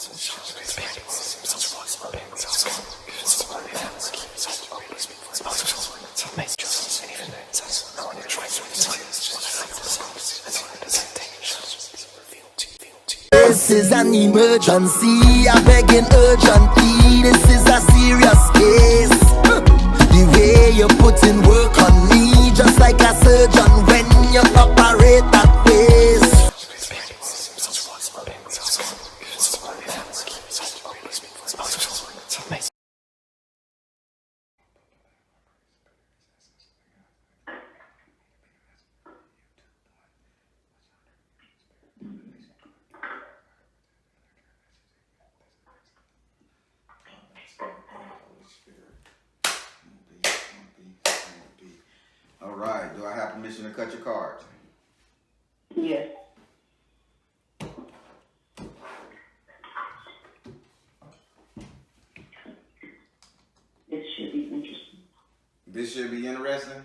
This is an emergency, I beg an urgently. This is a serious case. The way you put in work on me, just like a surgeon when you operate that face. All right, do I have permission to cut your cards? Yes. This should be interesting. This should be interesting?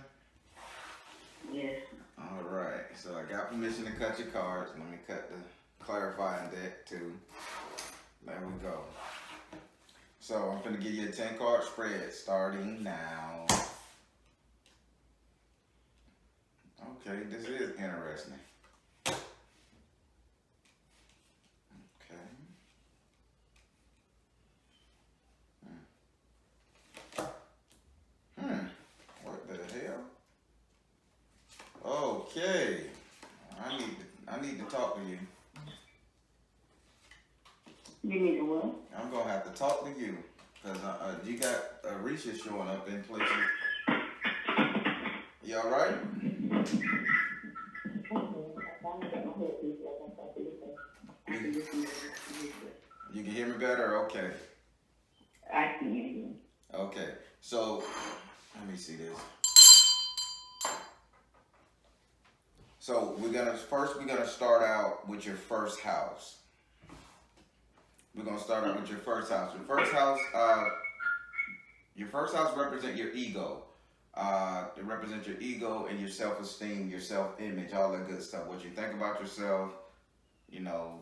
Yes. All right, so I got permission to cut your cards. Let me cut the clarifying deck too. There we go. So I'm gonna give you a 10 card spread starting now. Okay, this is interesting. Okay. What the hell? Okay. I need to talk to you. You need a what? I'm gonna have to talk to you because you got Risha showing up in places. You all right? You can hear me better? Okay. I can hear you. Okay. So let me see this. So we're gonna start out with your first house. We're gonna start out with your first house. Your first house represents your ego. It represents your ego and your self-esteem, your self-image, all that good stuff. What you think about yourself, you know,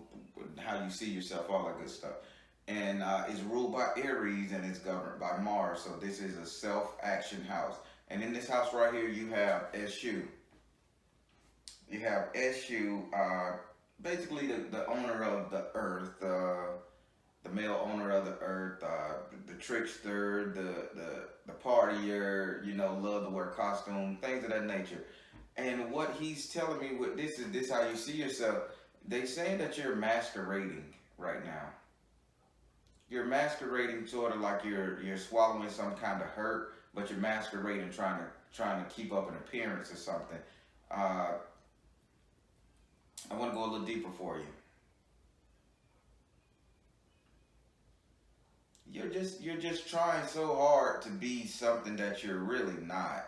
how you see yourself, all that good stuff. And it's ruled by Aries and it's governed by Mars. So this is a self-action house. And in this house right here, you have S.U. You have S.U., basically the owner of the earth, the male owner of the earth, the trickster, the partier, you know, love to wear costume, things of that nature. And what he's telling me with this is this how you see yourself. They saying that you're masquerading right now. You're masquerading sort of like you're swallowing some kind of hurt, but you're masquerading trying to keep up an appearance or something. I want to go a little deeper for you. You're just trying so hard to be something that you're really not.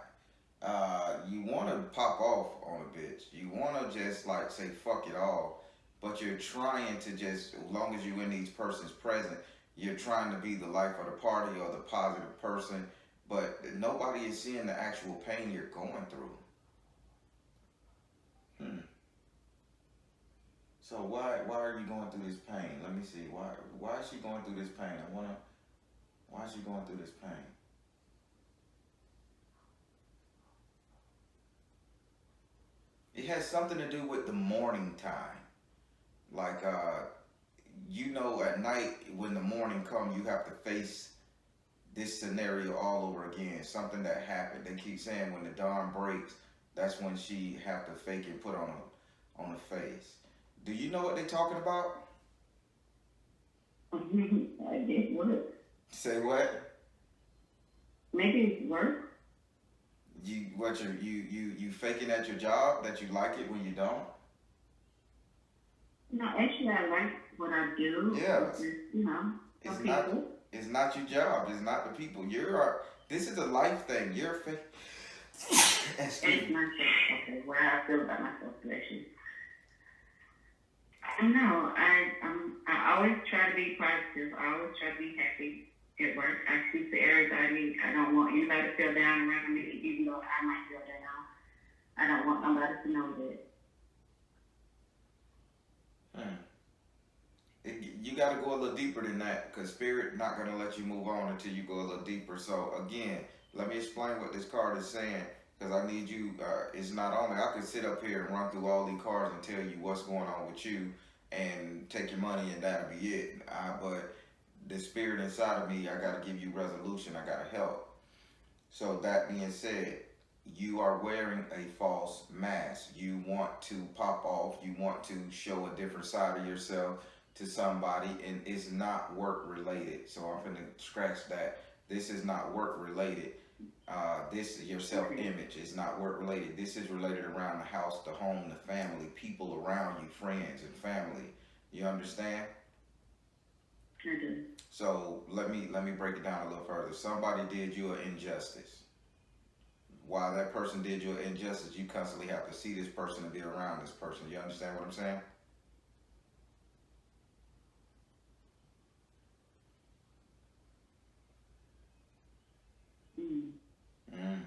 You want to pop off on a bitch. You want to just like say fuck it all, but you're trying to just, as long as you're in these persons present, you're trying to be the life of the party or the positive person, but nobody is seeing the actual pain you're going through. So why are you going through this pain? Let me see. Why is she going through this pain? Why is she going through this pain? It has something to do with the morning time. Like, you know, at night when the morning comes, you have to face this scenario all over again. Something that happened. They keep saying when the dawn breaks, that's when she have to fake and put on a face. Do you know what they're talking about? I guess work. Say what? Maybe it's work. You faking at your job that you like it when you don't? No, actually I like what I do. Yeah. It's just, you know, It's not your job. It's not the people. This is a life thing. You're fake. It's myself. Okay, what I feel about myself, actually. I don't know. I always try to be positive. I always try to be happy at work. I speak to everybody. I don't want anybody to feel down around me, even though I might feel down. I don't want nobody to know that. You got to go a little deeper than that, because spirit not going to let you move on until you go a little deeper. So again, let me explain what this card is saying, because I need you. It's not only I could sit up here and run through all these cards and tell you what's going on with you and take your money and that'll be it. But the spirit inside of me, I got to give you resolution. I got to help. So that being said, you are wearing a false mask. You want to pop off. You want to show a different side of yourself to somebody, and it's not work related. So I'm gonna scratch that. This is not work related. This is your self image. It's not work related. This is related around the house, the home, the family, people around you, friends and family. You understand? I do. So let me break it down a little further. Somebody did you an injustice. While that person did you an injustice, you constantly have to see this person and be around this person. You understand what I'm saying? Mm.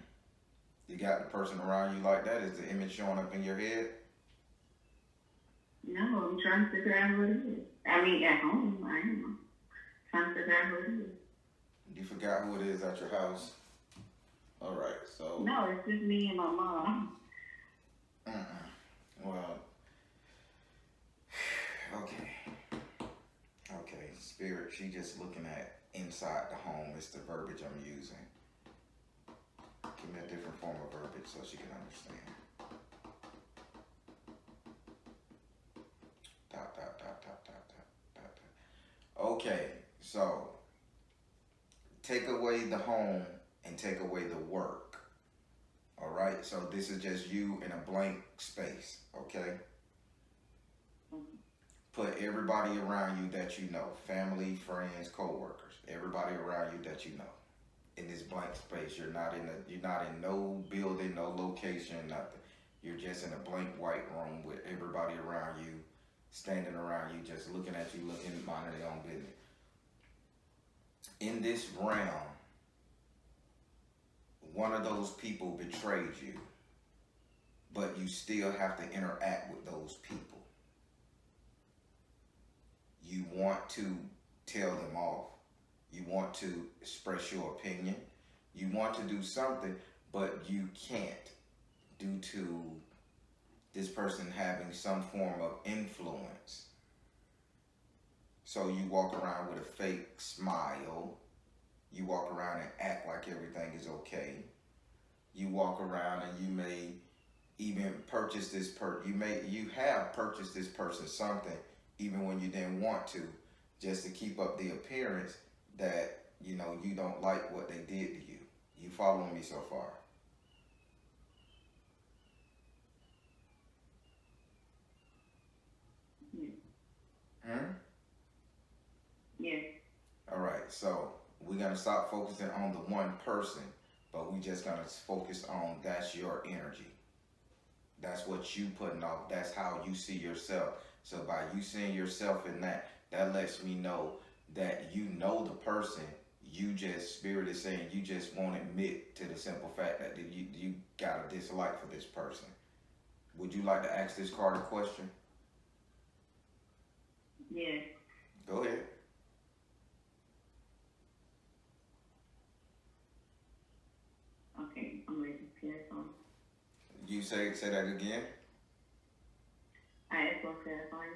You got the person around you like that? Is the image showing up in your head? No, I'm trying to figure out what it is. I mean, at home, I am trying to figure out what it is. You forgot who it is at your house? All right, so. No, it's just me and my mom. Well, okay. Okay, spirit, she just looking at inside the home. It's the verbiage I'm using. Give me a different form of verbiage so she can understand. Dot, dot, dot, dot, dot, dot, dot, dot. Okay, so take away the home and take away the work. All right, so this is just you in a blank space, okay? Put everybody around you that you know, family, friends, co-workers, everybody around you that you know. In this blank space, you're not in no building, no location, nothing. You're just in a blank white room with everybody around you, standing around you, just looking at you, minding their own business. In this realm, one of those people betrayed you, but you still have to interact with those people. You want to tell them off. You want to express your opinion. You want to do something, but you can't due to this person having some form of influence. So you walk around with a fake smile. You walk around and act like everything is okay. You walk around and you may even purchase this you have purchased this person something even when you didn't want to, just to keep up the appearance that, you know, you don't like what they did to you. You following me so far? Yeah. Yes. All right, so we're going to stop focusing on the one person, but we just going to focus on that's your energy. That's what you putting off. That's how you see yourself. So by you seeing yourself in that, that lets me know that you know the person. You just, spirit is saying you just won't admit to the simple fact that you got a dislike for this person. Would you like to ask this card a question? Yes. Go ahead. Okay, I'm ready. Yes, You say that again? I asked for clarifying.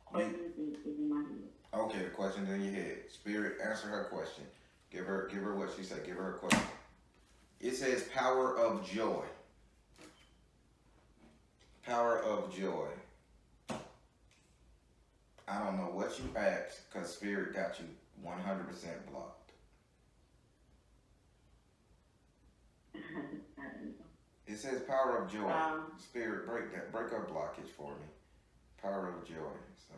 Question is in my head. Okay, the question's in your head. Spirit, answer her question. Give her what she said. Give her a question. It says power of joy. Power of joy. I don't know what you asked because Spirit got you 100% blocked. It says power of joy. Spirit, break her blockage for me. Power of joy. So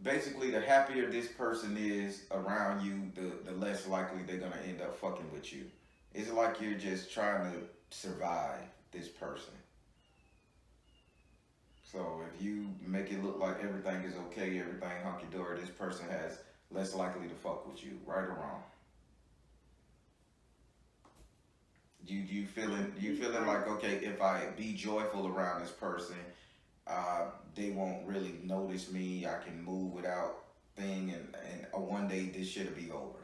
basically, the happier this person is around you, the less likely they're gonna end up fucking with you. It's like you're just trying to survive this person. So if you make it look like everything is okay, everything hunky-dory, this person has less likely to fuck with you, right or wrong. You feeling like, okay, if I be joyful around this person, They won't really notice me. I can move without thing, and one day this shit'll be over.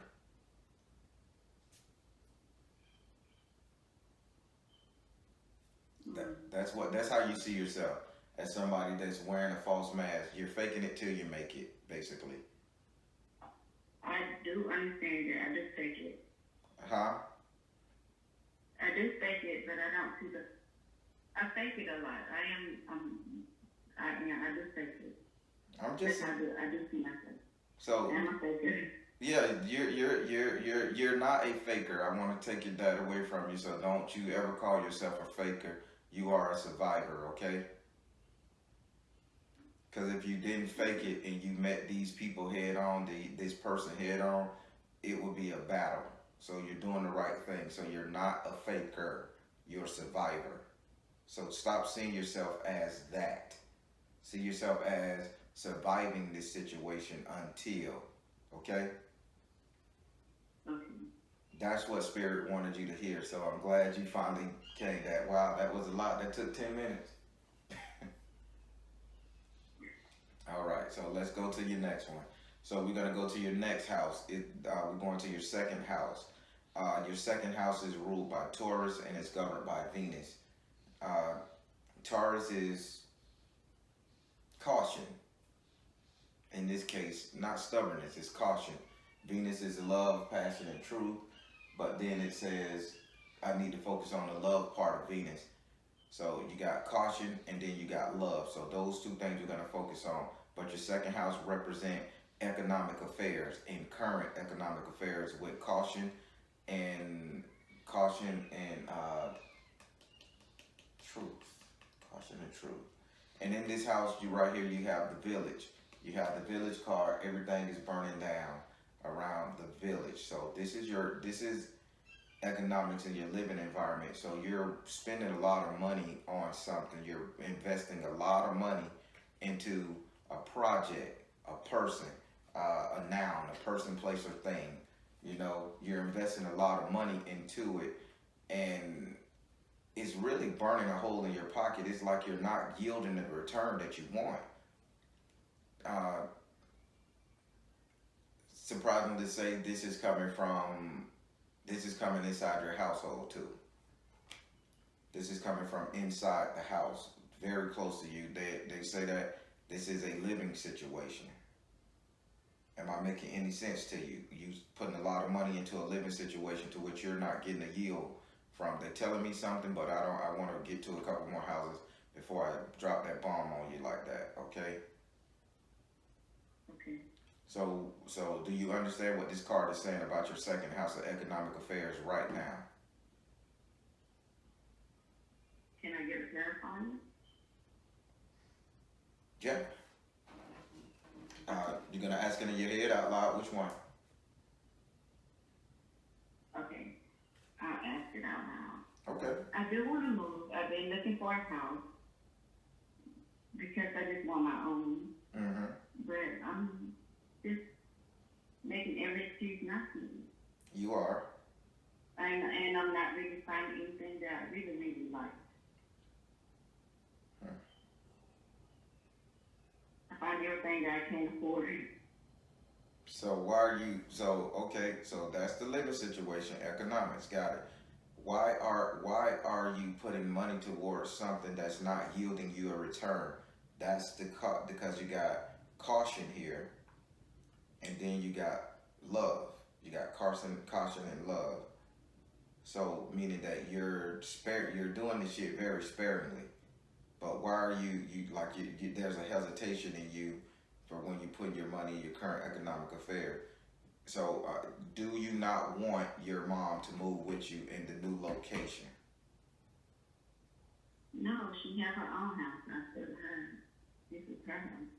That's how you see yourself, as somebody that's wearing a false mask. You're faking it till you make it, basically. I do understand that. I just fake it. Huh? I do fake it, but I don't see the. I fake it a lot. I do fake it. I'm just. I do see myself. So. I'm a faker. Yeah, you're not a faker. I want to take that away from you. So don't you ever call yourself a faker. You are a survivor, okay? Because if you didn't fake it and you met these people head on, this person head on, it would be a battle. So you're doing the right thing. So you're not a faker. You're a survivor. So stop seeing yourself as that. See yourself as surviving this situation until, okay? Okay. That's what Spirit wanted you to hear. So I'm glad you finally came that. Wow, that was a lot. That took 10 minutes. All right, so let's go to your next one. So we're going to go to your next house. We're going to your second house. Your second house is ruled by Taurus and it's governed by Venus. Taurus is caution. In this case, not stubbornness, it's caution. Venus is love, passion, and truth. But then it says, I need to focus on the love part of Venus. So you got caution and then you got love. So those two things you're going to focus on. But your second house represent economic affairs and current economic affairs with caution and truth. Caution and truth. And in this house, right here, you have the village. You have the village card. Everything is burning down around the village. So this is economics in your living environment. So you're spending a lot of money on something. You're investing a lot of money into a project, a person, a noun, a person, place, or thing. You know, you're investing a lot of money into it, and it's really burning a hole in your pocket. It's like you're not yielding the return that you want. Surprising to say, this is coming inside your household too. This is coming from inside the house, very close to you. They say that this is a living situation. Am I making any sense to you? You putting a lot of money into a living situation to which you're not getting a yield from. They're telling me something, but I want to get to a couple more houses before I drop that bomb on you like that, okay? Okay. So do you understand what this card is saying about your second house of economic affairs right now? Can I get a clarifying? Yeah. You're going to ask it in your head out loud, which one? Okay. I'll ask it out now. Okay. I do want to move. I've been looking for a house because I just want my own. Mm-hmm. But I'm just making every excuse not to. You are. And I'm not really finding anything that I really, really like. I find everything that I can't afford. So why are you, okay, so that's the living situation, economics, got it. Why are you putting money towards something that's not yielding you a return? That's because you got caution here, and then you got love. You got caution and love. So meaning that you're doing this shit very sparingly. But why are you there's a hesitation in you for when you put your money in your current economic affair. So do you not want your mom to move with you in the new location? No, she has her own house. I said her. This is her house.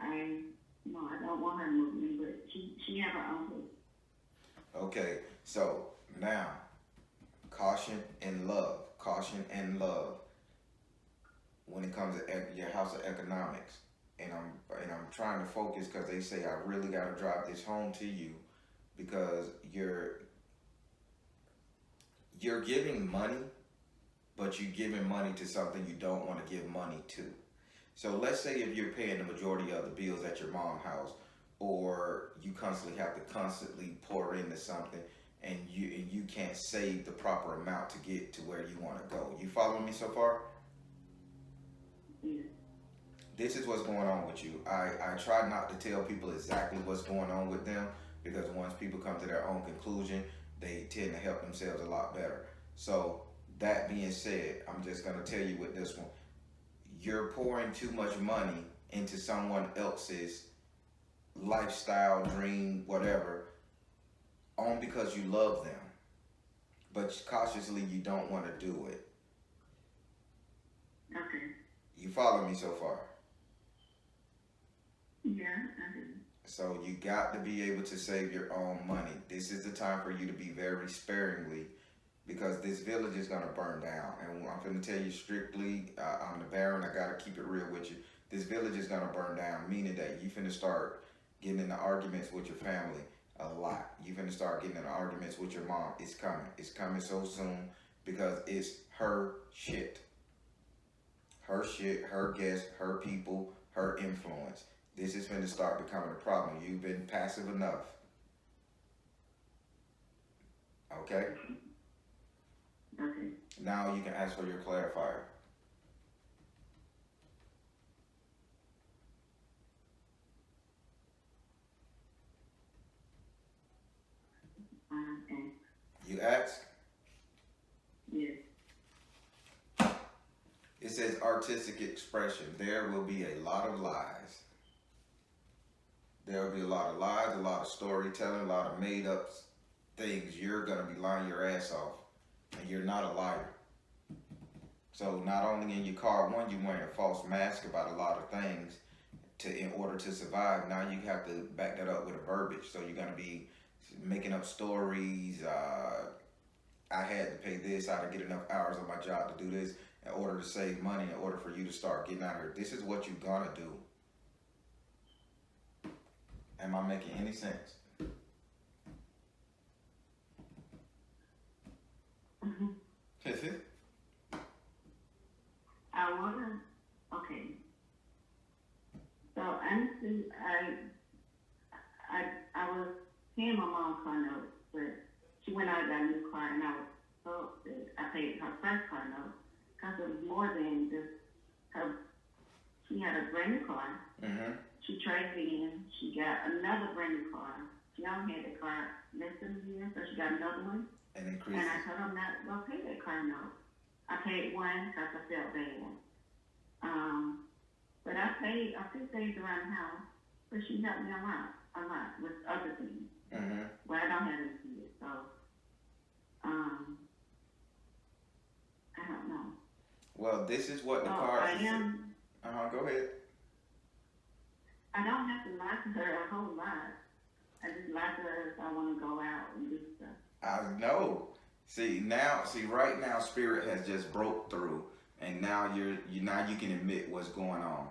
I don't want her to move me, but she has her own house. Okay, so now caution and love. When it comes to your house of economics, and I'm trying to focus because they say I really got to drive this home to you, because you're giving money, but you're giving money to something you don't want to give money to. So let's say if you're paying the majority of the bills at your mom's house, or you constantly have to constantly pour into something, and you can't save the proper amount to get to where you want to go. You following me so far? Yeah. This is what's going on with you. I try not to tell people exactly what's going on with them, because once people come to their own conclusion, they tend to help themselves a lot better. So that being said, I'm just gonna tell you with this one. You're pouring too much money into someone else's lifestyle, dream, whatever, on because you love them. But cautiously you don't want to do it. Okay. You follow me so far? Yeah, I do. So you got to be able to save your own money. This is the time for you to be very sparingly, because this village is going to burn down. And I'm going to tell you strictly, I'm the Baron, I got to keep it real with you. This village is going to burn down, meaning that you finna start getting into arguments with your family a lot. You finna start getting into arguments with your mom. It's coming. It's coming so soon, because it's her shit. Her shit, her guests, her people, her influence. This is finna start becoming a problem. You've been passive enough. Okay? Okay. Now you can ask for your clarifier. Okay. You ask? Yes. It says artistic expression. There will be a lot of lies. There will be a lot of lies, a lot of storytelling, a lot of made up things. You're going to be lying your ass off. And you're not a liar. So not only in your card one, you're wearing a false mask about a lot of things in order to survive. Now you have to back that up with a verbiage. So you're going to be making up stories. I had to pay this. I had to get enough hours on my job to do this in order to save money, in order for you to start getting out of here. This is what you're going to do. Am I making any sense? Mm-hmm. I wanna. Okay. So honestly, I was paying my mom's car note, but she went out and got a new car, and I was so upset. I paid her first car note because it was more than just her. She had a brand new car. Mm-hmm. She traded it in. She got another brand new car. She only had the car less than a year, so she got another one. And And increase. I told her I'm not gonna pay that car note. I paid one because I felt bad. But I paid a few things around the house, but she helped me a lot with other things. Mm-hmm. But I don't have any kids, so I don't know. Well, this is what the So cards. I am. Go ahead. I don't have to lie to her a whole lot. I just lie to her if I want to go out and do stuff. I know. See, right now, spirit has just broke through, and now now you can admit what's going on.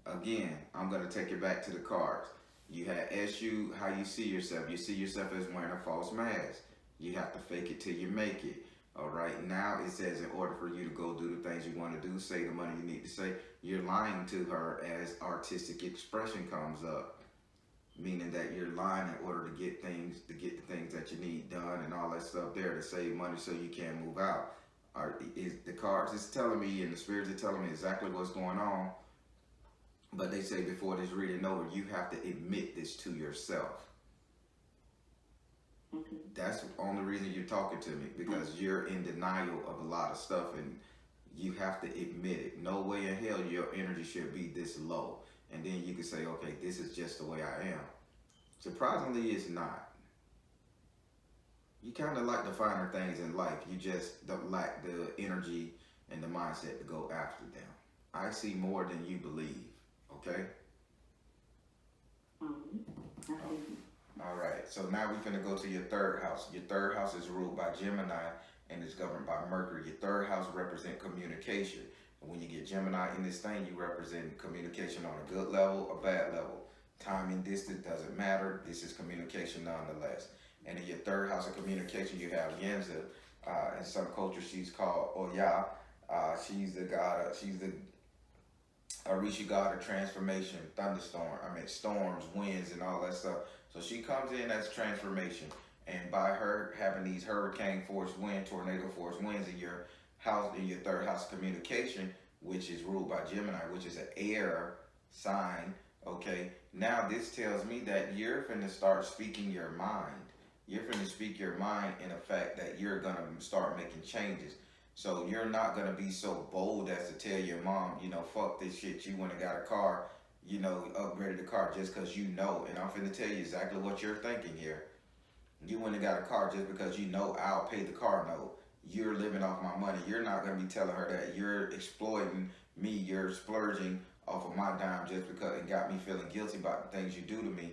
Again, I'm gonna take it back to the cards. You had SU, how you see yourself. You see yourself as wearing a false mask. You have to fake it till you make it. All right. Now it says in order for you to go do the things you want to do, say the money you need to say, you're lying to her as artistic expression comes up. Meaning that you're lying in order to get the things that you need done and all that stuff there to save money so you can move out. The cards is telling me and the spirits are telling me exactly what's going on. But they say before this reading over, you have to admit this to yourself. Okay. That's the only reason you're talking to me, because you're in denial of a lot of stuff and you have to admit it. No way in hell your energy should be this low. And then you can say, okay, this is just the way I am. Surprisingly, it's not. You kind of like the finer things in life. You just don't lack the energy and the mindset to go after them. I see more than you believe, okay? All right, so now we're finna go to your third house. Your third house is ruled by Gemini and is governed by Mercury. Your third house represents communication. When you get Gemini in this thing, you represent communication on a good level, a bad level. Time and distance doesn't matter. This is communication nonetheless. And in your third house of communication, you have Yenza. In some cultures, she's called Oya. She's the god. She's the Arisha God of transformation, thunderstorm, storms, winds, and all that stuff. So she comes in as transformation. And by her having these hurricane force wind, tornado force winds in your house, in your third house communication, which is ruled by Gemini, which is an air sign, okay? Now this tells me that you're finna start speaking your mind. You're finna speak your mind in the fact that you're gonna start making changes. So you're not gonna be so bold as to tell your mom, fuck this shit. You went and got a car, upgraded the car just because you know. And I'm finna tell you exactly what you're thinking here. You went and got a car just because you know I'll pay the car note. You're living off my money. You're not gonna be telling her that you're exploiting me. You're splurging off of my dime just because it got me feeling guilty about the things you do to me.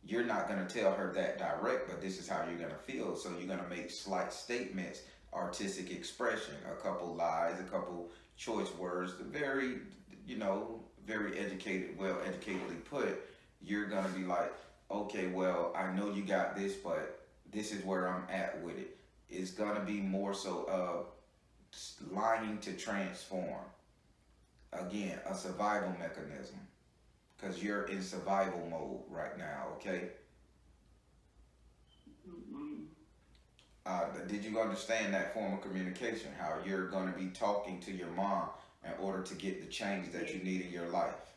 You're not gonna tell her that direct, but this is how you're gonna feel. So you're gonna make slight statements, artistic expression, a couple lies, a couple choice words, very, very educated, well educatedly put. You're gonna be like, okay, well, I know you got this, but this is where I'm at with it. It's gonna be more so lying to transform. Again, a survival mechanism, because you're in survival mode right now. Okay. Did you understand that form of communication? How you're gonna be talking to your mom in order to get the change that you need in your life?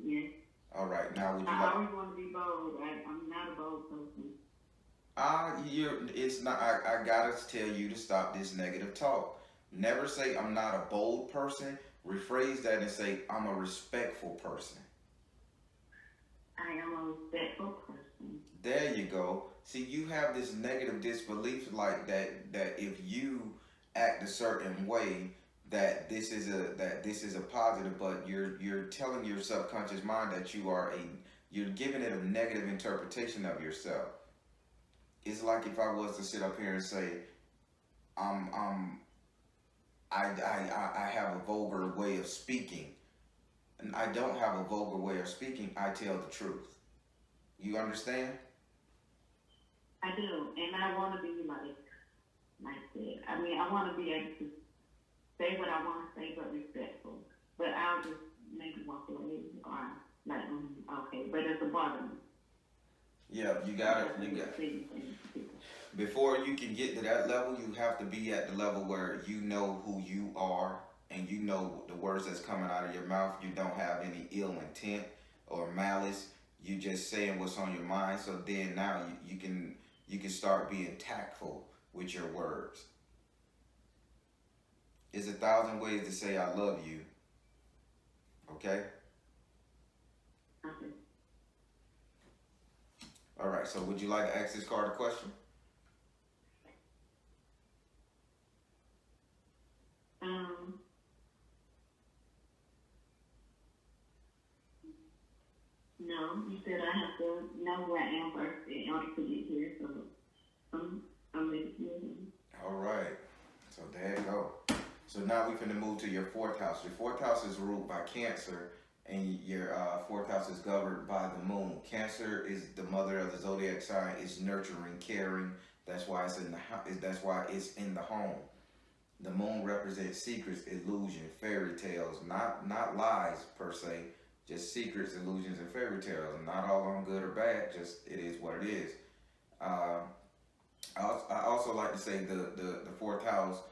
Yes. All right. Now, would you I always want to be bold. I'm not a bold person. It's not. I gotta tell you to stop this negative talk. Never say I'm not a bold person. Rephrase that and say I'm a respectful person. I am a respectful person. There you go. See, you have this negative disbelief like that if you act a certain way, that this is a positive, but you're telling your subconscious mind that you're giving it a negative interpretation of yourself. It's like if I was to sit up here and say, I have a vulgar way of speaking, and I don't have a vulgar way of speaking. I tell the truth. You understand? I do, and I want to be like that. I mean, I want to be able to say what I want to say, but respectful. But I'll just maybe walk away or like, okay, but it's a bother me. Yeah, you got it. Before you can get to that level, you have to be at the level where you know who you are and you know the words that's coming out of your mouth. You don't have any ill intent or malice. You just saying what's on your mind. So then now you can start being tactful with your words. There's 1,000 ways to say I love you. Okay? Okay. All right, so would you like to ask this card a question? No, you said I have to know where I am first in order to get here, so I'm ready to hear him. All right, so there you go. So now we're finna move to your fourth house. Your fourth house is ruled by Cancer, and your fourth house is governed by the moon. Cancer is the mother of the zodiac sign. It's nurturing, caring. That's why it's in the That's why it's in the home. The moon represents secrets, illusion, fairy tales, not lies per se, just secrets, illusions, and fairy tales. And not all of them good or bad. Just it is what it is. I also like to say the fourth house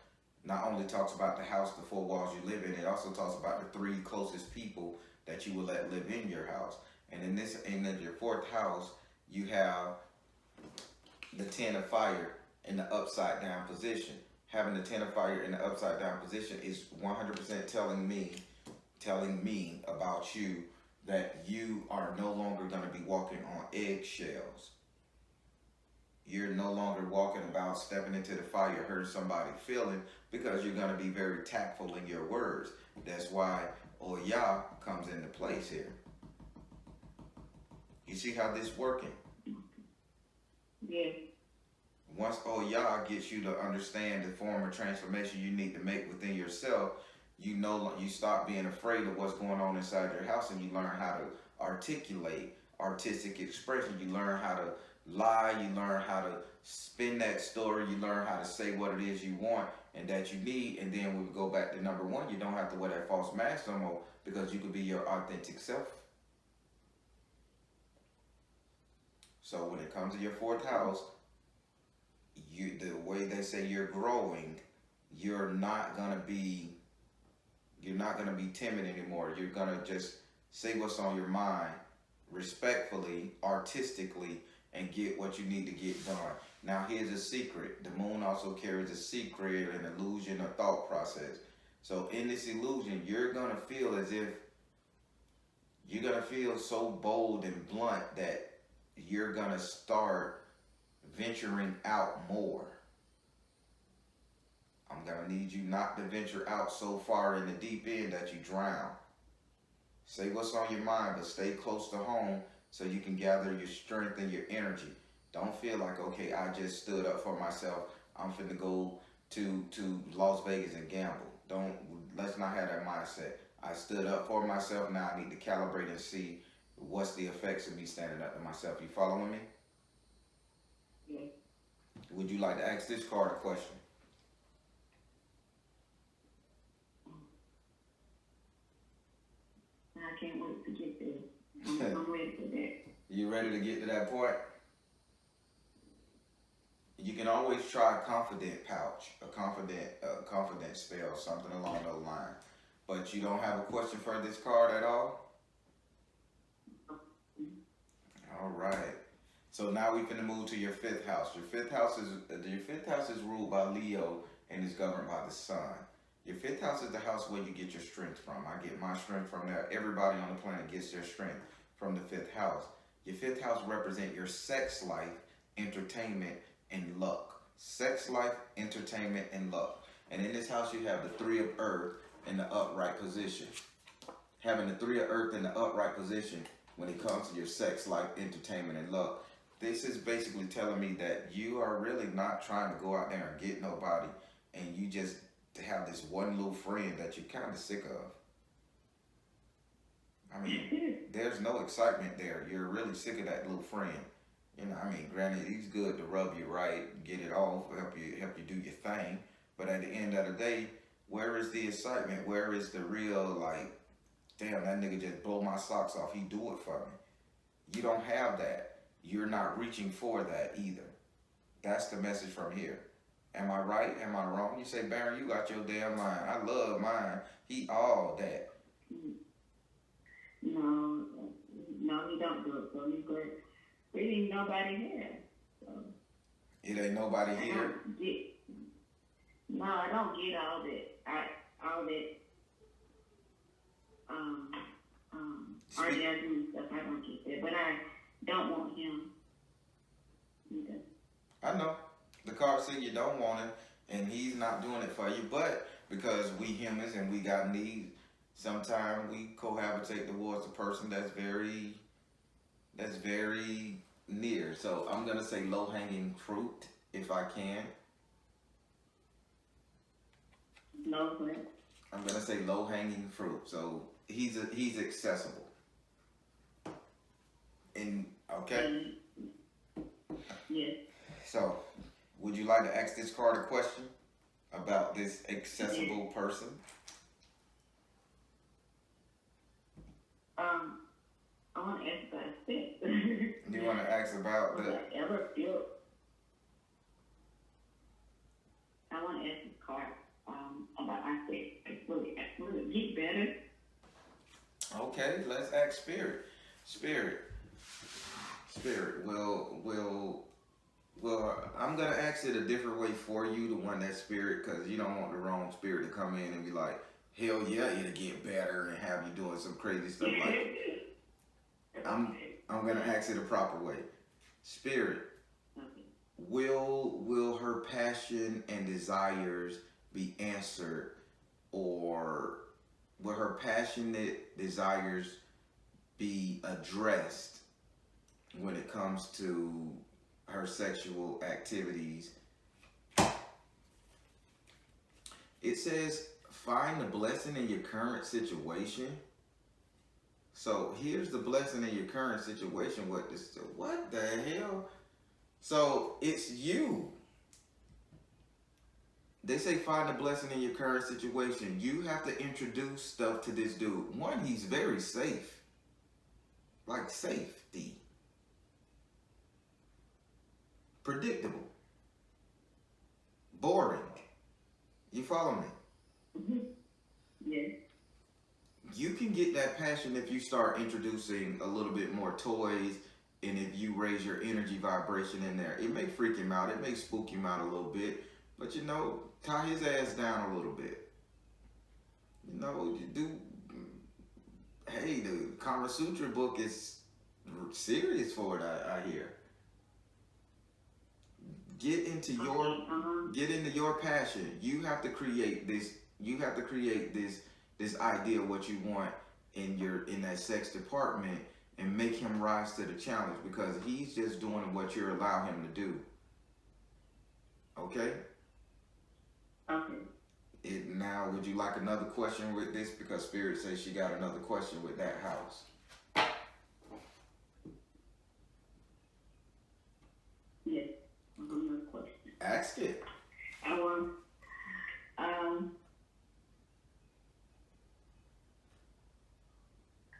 not only talks about the house, the four walls you live in, it also talks about the three closest people that you will let live in your house. And in your fourth house, you have the 10 of fire in the upside down position. Having the 10 of fire in the upside down position is 100% telling me about you that you are no longer going to be walking on eggshells. You're no longer walking about stepping into the fire, hurting somebody's feeling, because you're going to be very tactful in your words. That's why Oya comes into place here. You see how this working? Yeah. Once Oya gets you to understand the form of transformation you need to make within yourself, you stop being afraid of what's going on inside your house, and you learn how to articulate artistic expression. You learn how to lie. You learn how to spin that story. You learn how to say what it is you want, and that you need. And then we go back to number one, you don't have to wear that false mask no more, because you could be your authentic self. So when it comes to your fourth house, the way they say you're growing, you're not gonna be timid anymore. You're gonna just say what's on your mind, respectfully, artistically, and get what you need to get done. Now here's a secret. The moon also carries a secret, an illusion, a thought process. So in this illusion, you're gonna feel as if you're gonna feel so bold and blunt that you're gonna start venturing out more. I'm gonna need you not to venture out so far in the deep end that you drown. Say what's on your mind, but stay close to home so you can gather your strength and your energy. Don't feel like, okay, I just stood up for myself, I'm finna go to Las Vegas and gamble. Let's not have that mindset. I stood up for myself, now I need to calibrate and see what's the effects of me standing up to myself. You following me? Yeah. Would you like to ask this card a question? I can't wait to get there. I'm ready for that. You ready to get to that point? You can always try a confident pouch, a confident spell, something along those lines. But you don't have a question for this card at all? All right. So now we're gonna move to your fifth house. Your fifth house is ruled by Leo and is governed by the sun. Your fifth house is the house where you get your strength from. I get my strength from there. Everybody on the planet gets their strength from the fifth house. Your fifth house represents your sex life, entertainment, and luck. Sex life, entertainment, and luck. And in this house, you have the three of earth in the upright position. Having the three of earth in the upright position when it comes to your sex life, entertainment, and luck, this is basically telling me that you are really not trying to go out there and get nobody, and you just have this one little friend that you're kind of sick of. I mean, there's no excitement there. You're really sick of that little friend. You know, I mean, granted, he's good to rub you right, get it off, help you do your thing. But at the end of the day, where is the excitement? Where is the real, like, damn, that nigga just blow my socks off. He do it for me. You don't have that. You're not reaching for that either. That's the message from here. Am I right? Am I wrong? You say, Baron, you got your damn mind. I love mine. He all that. No, he don't do it for me, but really nobody here. So It ain't nobody here. I don't get all that. Orgasm and stuff. I don't get that, but I don't want him either. I know. The card said you don't want him, and he's not doing it for you. But because we humans and we got needs, sometimes we cohabitate towards a person that's very near. So I'm gonna say low-hanging fruit if I can. No, but I'm gonna say low-hanging fruit. So he's accessible. And okay. Yes. So, would you like to ask this card a question about this accessible person? I want to ask about sex. You want to ask about the? I want to ask this card about my sex. Will it get better? Okay, let's ask Spirit. Spirit. Well, I'm gonna ask it a different way for you, the one that Spirit, because you don't want the wrong Spirit to come in and be like, hell yeah, it'll get better and have you doing some crazy stuff like that. I'm gonna ask it a proper way. Spirit, will her passion and desires be answered, or will her passionate desires be addressed when it comes to her sexual activities? It says, find the blessing in your current situation. So here's the blessing in your current situation. What the hell? So it's you. They say find a blessing in your current situation. You have to introduce stuff to this dude. One, he's very safe. Like safety. Predictable. Boring. You follow me? Mm-hmm. Yes. You can get that passion if you start introducing a little bit more toys and if you raise your energy vibration in there. It may freak him out. It may spook him out a little bit. But you know, tie his ass down a little bit. You know, you do. Hey, the Kama Sutra book is serious for it, I hear. Get into your passion. You have to create this. You have to create this idea of what you want in that sex department and make him rise to the challenge because he's just doing what you allow him to do. Okay? Okay. Now, would you like another question with this? Because Spirit says she got another question with that house. Yes. Another question. Ask it.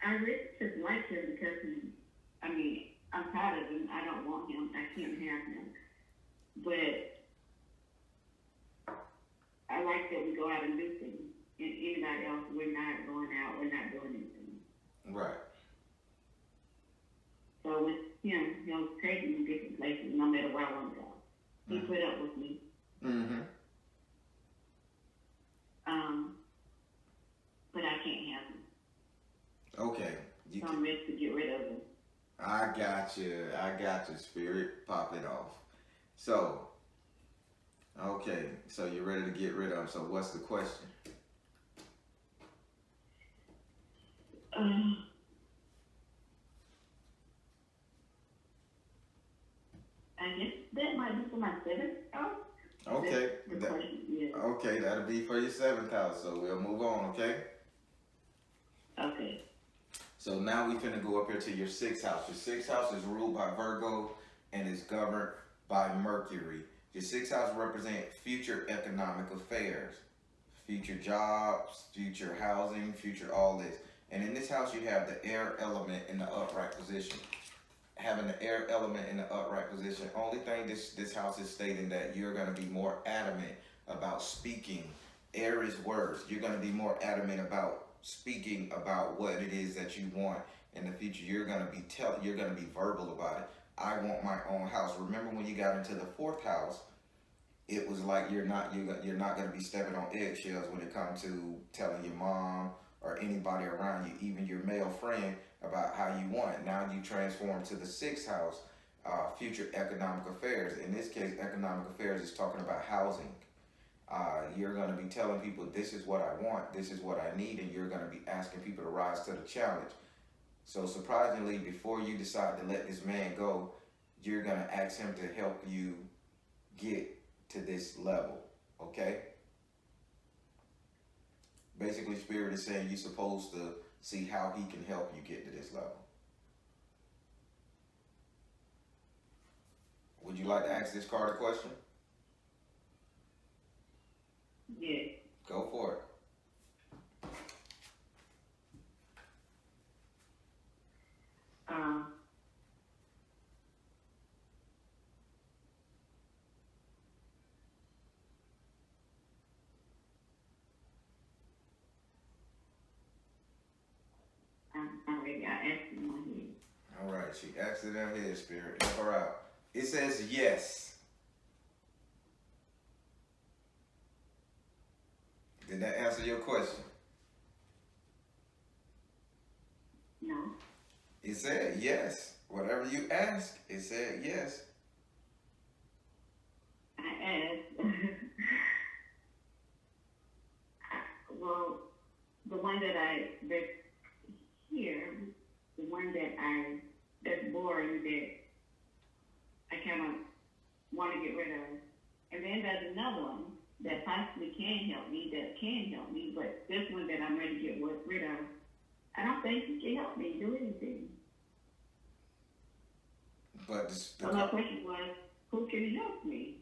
I really just like him because I'm tired of him. I don't want him. I can't have him. But I like that we go out and do things. And anybody else, we're not going out. We're not doing anything. Right. So with him, he'll take me different places no matter where I want to go. He put up with me. Mm-hmm. But I can't have him. Okay. So I'm ready to get rid of him. I got you, Spirit. Pop it off. So, okay. So you're ready to get rid of him. So what's the question? I guess that might be for my seventh house. Okay. Yeah. Okay, that'll be for your seventh house. So we'll move on, okay? Okay. So now we finna go up here to your sixth house. Your sixth house is ruled by Virgo and is governed by Mercury. Your sixth house represents future economic affairs, future jobs, future housing, future all this. And in this house, you have the air element in the upright position. Having the air element in the upright position, only thing this house is stating that you're going to be more adamant about speaking. Air is words. You're going to be more adamant about speaking about what it is that you want in the future. You're going to be verbal about it. I want my own house. Remember when you got into the fourth house, it was like you're not going to be stepping on eggshells when it comes to telling your mom or anybody around you, even your male friend, about how you want it. Now you transform to the sixth house, future economic affairs. In this case, economic affairs is talking about housing. You're going to be telling people, this is what I want, this is what I need, and you're going to be asking people to rise to the challenge. So surprisingly, before you decide to let this man go, you're going to ask him to help you get to this level, okay? Basically, Spirit is saying you're supposed to see how he can help you get to this level. Would you like to ask this card a question? Yeah. Go for it. I'm ready. I asked in my head. All right, she asked it in her head, Spirit. Help her out. It says yes. Did that answer your question? No. It said yes. Whatever you asked, it said yes. I asked. Well, the one that's here, the one that's boring, that I kind of want to get rid of. And then there's another one that possibly can help me, but this one that I'm ready to get rid of, I don't think he can help me do anything. But so my question was, who can help me?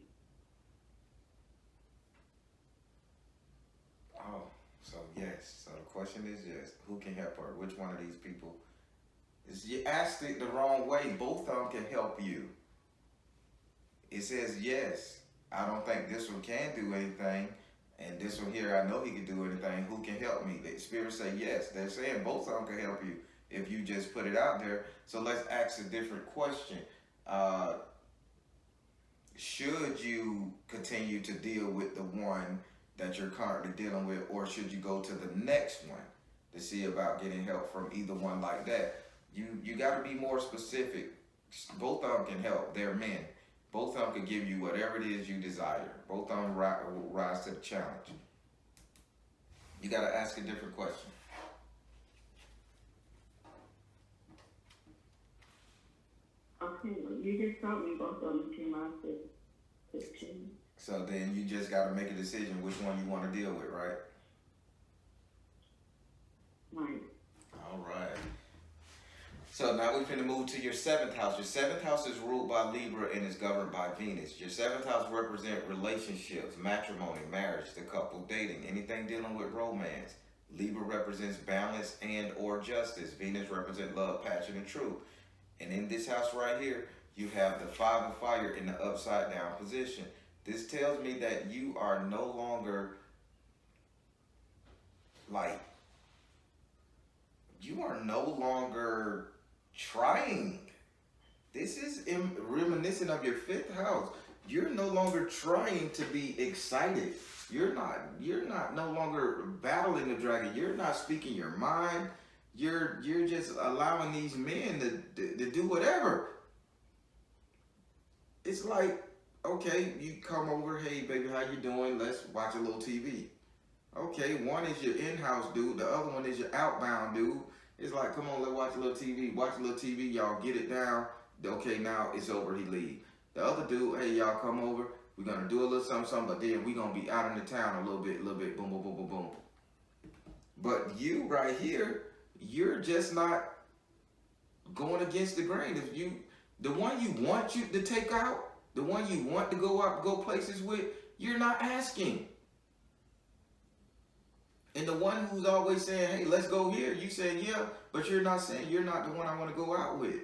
question is yes. Who can help her? Which one of these people? You asked it the wrong way. Both of them can help you. It says yes. I don't think this one can do anything, and this one here, I know he can do anything. Who can help me? The spirits say yes. They're saying both of them can help you if you just put it out there. So let's ask a different question. Should you continue to deal with the one that you're currently dealing with, or should you go to the next one to see about getting help from either one like that? You got to be more specific. Both of them can help. They're men. Both of them can give you whatever it is you desire. Both of them will rise to the challenge. You got to ask a different question. Okay, well, you just told me both of them came out to 15. So then you just got to make a decision which one you want to deal with, right? Right. All right. So now we're going to move to your 7th house. Your 7th house is ruled by Libra and is governed by Venus. Your 7th house represents relationships, matrimony, marriage, the couple, dating, anything dealing with romance. Libra represents balance and or justice. Venus represents love, passion, and truth. And in this house right here, you have the 5 of fire in the upside down position. This tells me that you are no longer trying. This is reminiscent of your 5th house. You're no longer trying to be excited. You're not no longer battling the dragon. You're not speaking your mind. You're just allowing these men to do whatever. It's like, okay, you come over, hey baby, how you doing? Let's watch a little TV. Okay, one is your in-house dude, the other one is your outbound dude. It's like, come on, let's watch a little TV. Watch a little TV, y'all get it down. Okay, now it's over, he leave. The other dude, hey, y'all come over. We're going to do a little something, but then we're going to be out in the town a little bit, boom, boom, boom, boom, boom. But you right here, you're just not going against the grain. If you, the one you want you to take out, the one you want to go out, go places with, you're not asking. And the one who's always saying, hey, let's go here, you saying, yeah, but you're not saying you're not the one I want to go out with.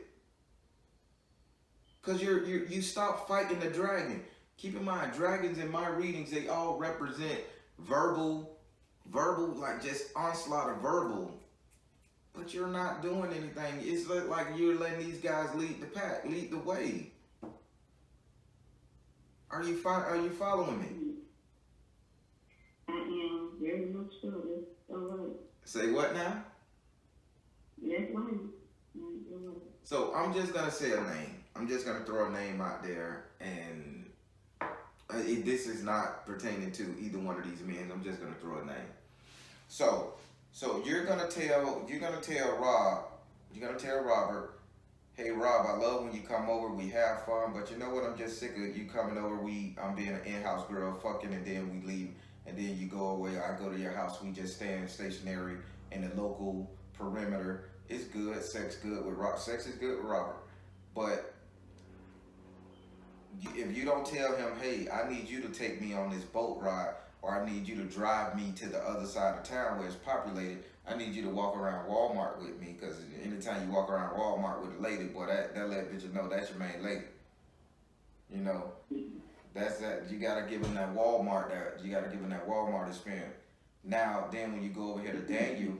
Because you stop fighting the dragon. Keep in mind, dragons in my readings, they all represent verbal, like just onslaught of verbal. But you're not doing anything. It's like you're letting these guys lead the pack, lead the way. Are you following me? I am very much so. That's all right. Say what now? That's right. So I'm just going to say a name. I'm just going to throw a name out there, and this is not pertaining to either one of these men. I'm just going to throw a name. So you're going to tell Robert, hey Rob, I love when you come over, we have fun, but you know what, I'm just sick of you coming over, I'm being an in-house girl, fucking, and then we leave, and then you go away, I go to your house, we just stand stationary in the local perimeter. It's good, sex is good with Robert, but if you don't tell him, hey, I need you to take me on this boat ride, or I need you to drive me to the other side of town where it's populated, I need you to walk around Walmart with me, because anytime you walk around Walmart with a lady, boy, that let bitch know that's your main lady. You know, that's that. You gotta give him that Walmart. You gotta give him that Walmart experience. Now, then, when you go over here to Daniel,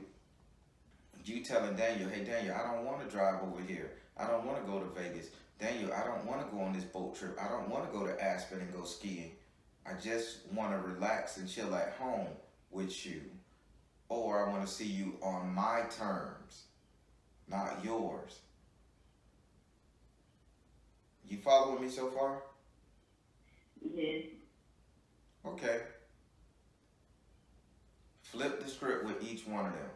you telling Daniel, hey Daniel, I don't want to drive over here. I don't want to go to Vegas. Daniel, I don't want to go on this boat trip. I don't want to go to Aspen and go skiing. I just want to relax and chill at home with you. Or I want to see you on my terms, not yours. You following me so far? Yes. Okay. Flip the script with each one of them.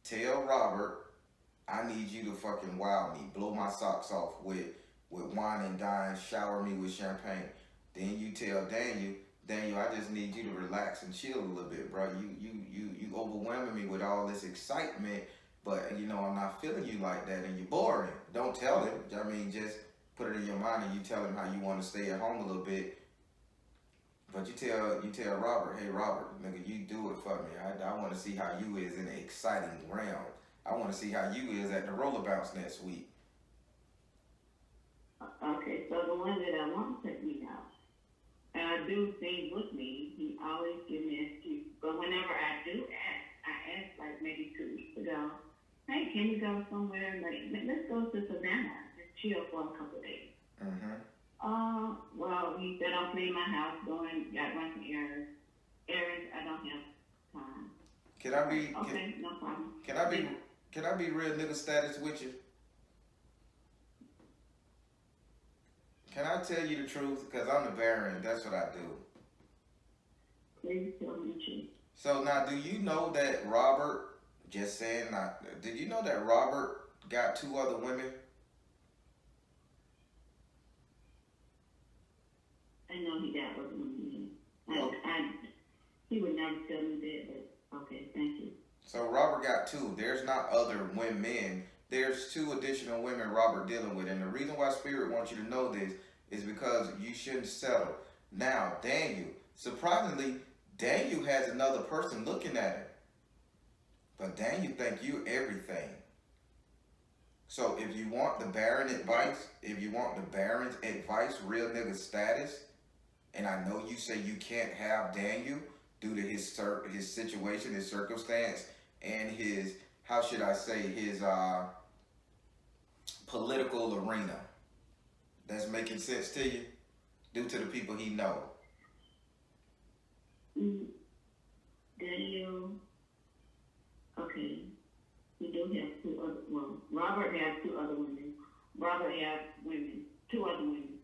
Tell Robert, I need you to fucking wow me, blow my socks off with wine and dine, shower me with champagne. Then you tell Daniel, I just need you to relax and chill a little bit, bro. You overwhelming me with all this excitement, but you know I'm not feeling you like that, and you're boring. Don't tell him. I mean, just put it in your mind, and you tell him how you want to stay at home a little bit. But you tell Robert, hey Robert, nigga, you do it for me. I want to see how you is in the exciting realm. I want to see how you is at the roller bounce next week. Okay, so the one that I want to take me out, and I do things with me, he always gives me an excuse. But whenever I do ask, I asked like maybe 2 weeks ago, hey, can we go somewhere? Like, let's go to Savannah, just chill for a couple of days. Mm-hmm. Well, he said I'll clean my house, got run some errands. I don't have time. No problem. Can I be real nigga status with you? Can I tell you the truth? Because I'm the Baron. That's what I do. Please tell me the truth. So now, do you know that Robert, just saying, did you know that Robert got 2 other women? I know he got other women. He would never tell me that, but okay, thank you. So Robert got 2. There's not other women. There's 2 additional women Robert dealing with. And the reason why Spirit wants you to know this is because you shouldn't settle. Now, Daniel, surprisingly, Daniel has another person looking at him. But Daniel think you everything. So if you want the Baron advice, real nigga status, and I know you say you can't have Daniel due to his situation, his circumstance, and his, how should I say, his political arena. That's making sense to you? Due to the people he know. Daniel, okay, we do have 2 other, well, Robert has 2 other women. Robert has 2 other women.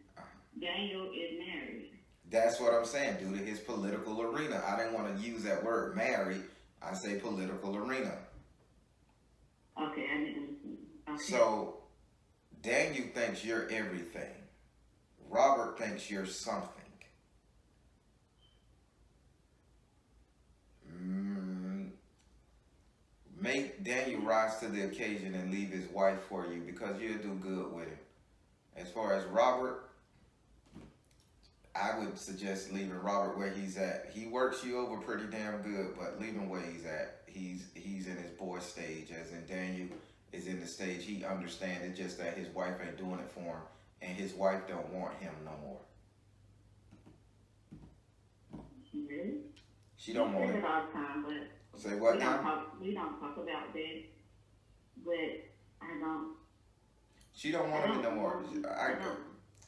Daniel is married. That's what I'm saying, due to his political arena. I didn't want to use that word married. I say political arena. Okay, I didn't understand. Okay. So, Daniel thinks you're everything. Robert thinks you're something. Make Daniel rise to the occasion and leave his wife for you, because you'll do good with him. As far as Robert, I would suggest leaving Robert where he's at. He works you over pretty damn good, but leave him where he's at. He's in his boy stage, as in Daniel is in the stage he understands. It's just that his wife ain't doing it for him, and his wife don't want him no more. Really? She don't want him. All the time, but say what now? We don't talk about that, but I don't. She don't want him no more.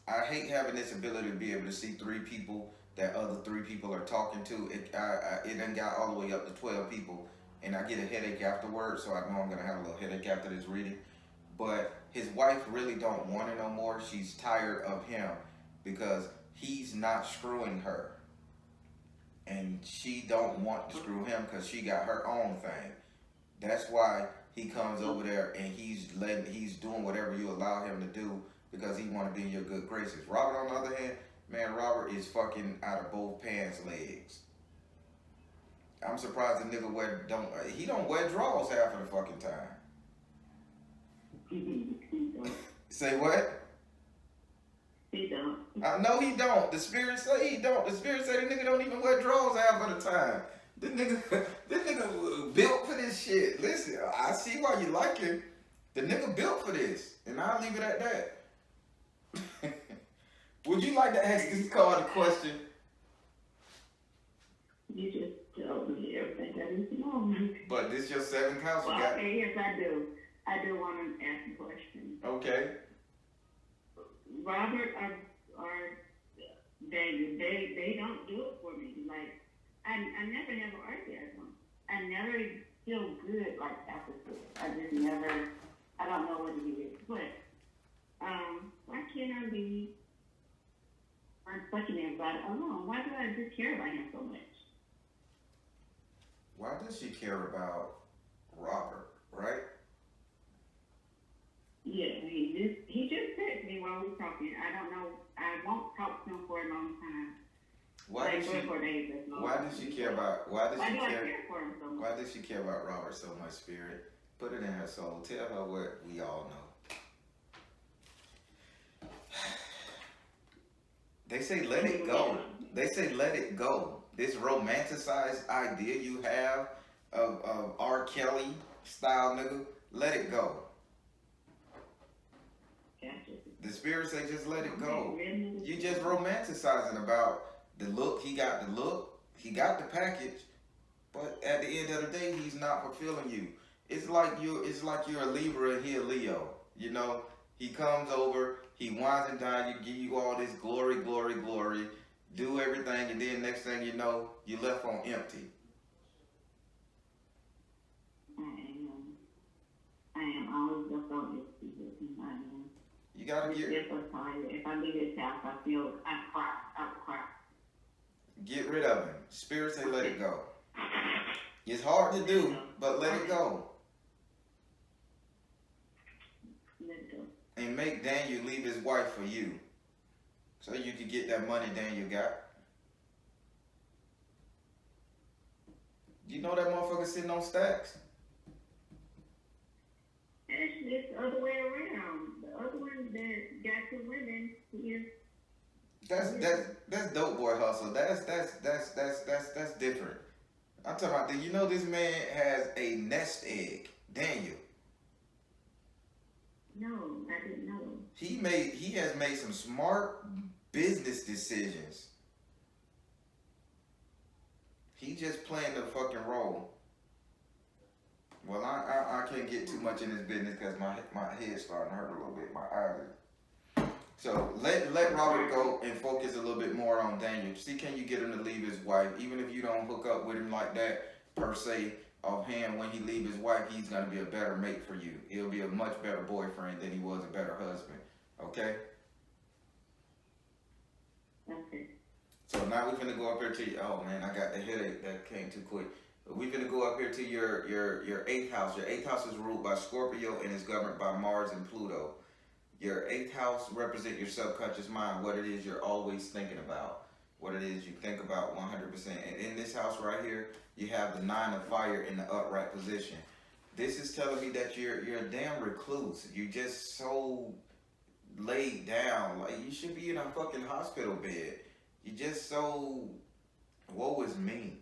I hate having this ability to be able to see 3 people that other 3 people are talking to. It done got all the way up to 12 people, and I get a headache afterwards, so I know I'm gonna have a little headache after this reading. But his wife really don't want it no more. She's tired of him because he's not screwing her, and she don't want to screw him because she got her own thing. That's why he comes over there and he's doing whatever you allow him to do, because he want to be in your good graces. Robert, on the other hand, man, Robert is fucking out of both pants legs. I'm surprised the nigga don't wear drawers half of the fucking time. Say what? He don't. I know he don't. The spirit say he don't. The spirit say the nigga don't even wear drawers half of the time. This nigga built for this shit. Listen, I see why you like him. The nigga built for this, and I'll leave it at that. Would you like to ask this card a question? You just told me everything I need to know. But this your 7th house, you Well, got? okay, yes, I do. I do want to ask a question. Okay. Robert or David, they don't do it for me. Like, I never have an orgasm. I never feel good like after sex. I just never. I don't know what it is, but why can't I be fucking everybody alone? Why do I just care about him so much? Why does she care about Robert, right? Yeah, he just texted me while we were talking. I don't know. I won't talk to him for a long time. Why does she care about Robert so much, Spirit? Put it in her soul. Tell her what we all know. They say let it go. They say let it go. This romanticized idea you have of R. Kelly style nigga, let it go. Gotcha. The spirit say just let it go. Really? You just romanticizing about the look. He got the look. He got the package. But at the end of the day, he's not fulfilling you. It's like you're a Libra and he a Leo. You know, he comes over, he wines and dines, you give you all this glory, glory, glory, do everything, and then next thing you know, you left on empty. I am always the focus. I am. You gotta If I leave this house, I feel I cry. get rid of him. Spirit say let it go. It's hard to do, but let it go. Let it go. And make Daniel leave his wife for you. So you can get that money Daniel got. You know that motherfucker sitting on stacks? Actually, it's the other way around. The other one that got two women is. That's dope boy hustle. That's different. I'm talking about, do you know this man has a nest egg, Daniel? No, I didn't know. He has made some smart business decisions. He just playing the fucking role. Well, I can't get too much in this business because my head's starting to hurt a little bit. My eyes. So let Robert go and focus a little bit more on Daniel. See, can you get him to leave his wife? Even if you don't hook up with him like that per se, offhand, when he leave his wife, he's gonna be a better mate for you. He'll be a much better boyfriend than he was a better husband. Okay? Okay. So now we're gonna go up here to you. Oh man, I got the headache that came too quick. We're gonna go up here to your eighth house. Your eighth house is ruled by Scorpio and is governed by Mars and Pluto. Your eighth house represents your subconscious mind, what it is you're always thinking about, what it is you think about 100%. And in this house right here, you have the 9 of fire in the upright position. This is telling me that you're a damn recluse. You're just so laid down. Like you should be in a fucking hospital bed. You're just so, woe is me.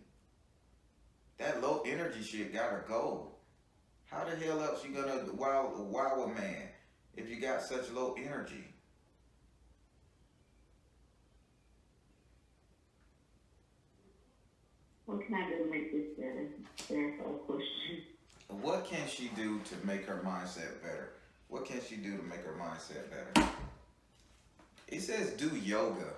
That low energy shit gotta go. How the hell else you gonna wow a man if you got such low energy? What can I do to make this better? There's a question. What can she do to make her mindset better? What can she do to make her mindset better? It says do yoga.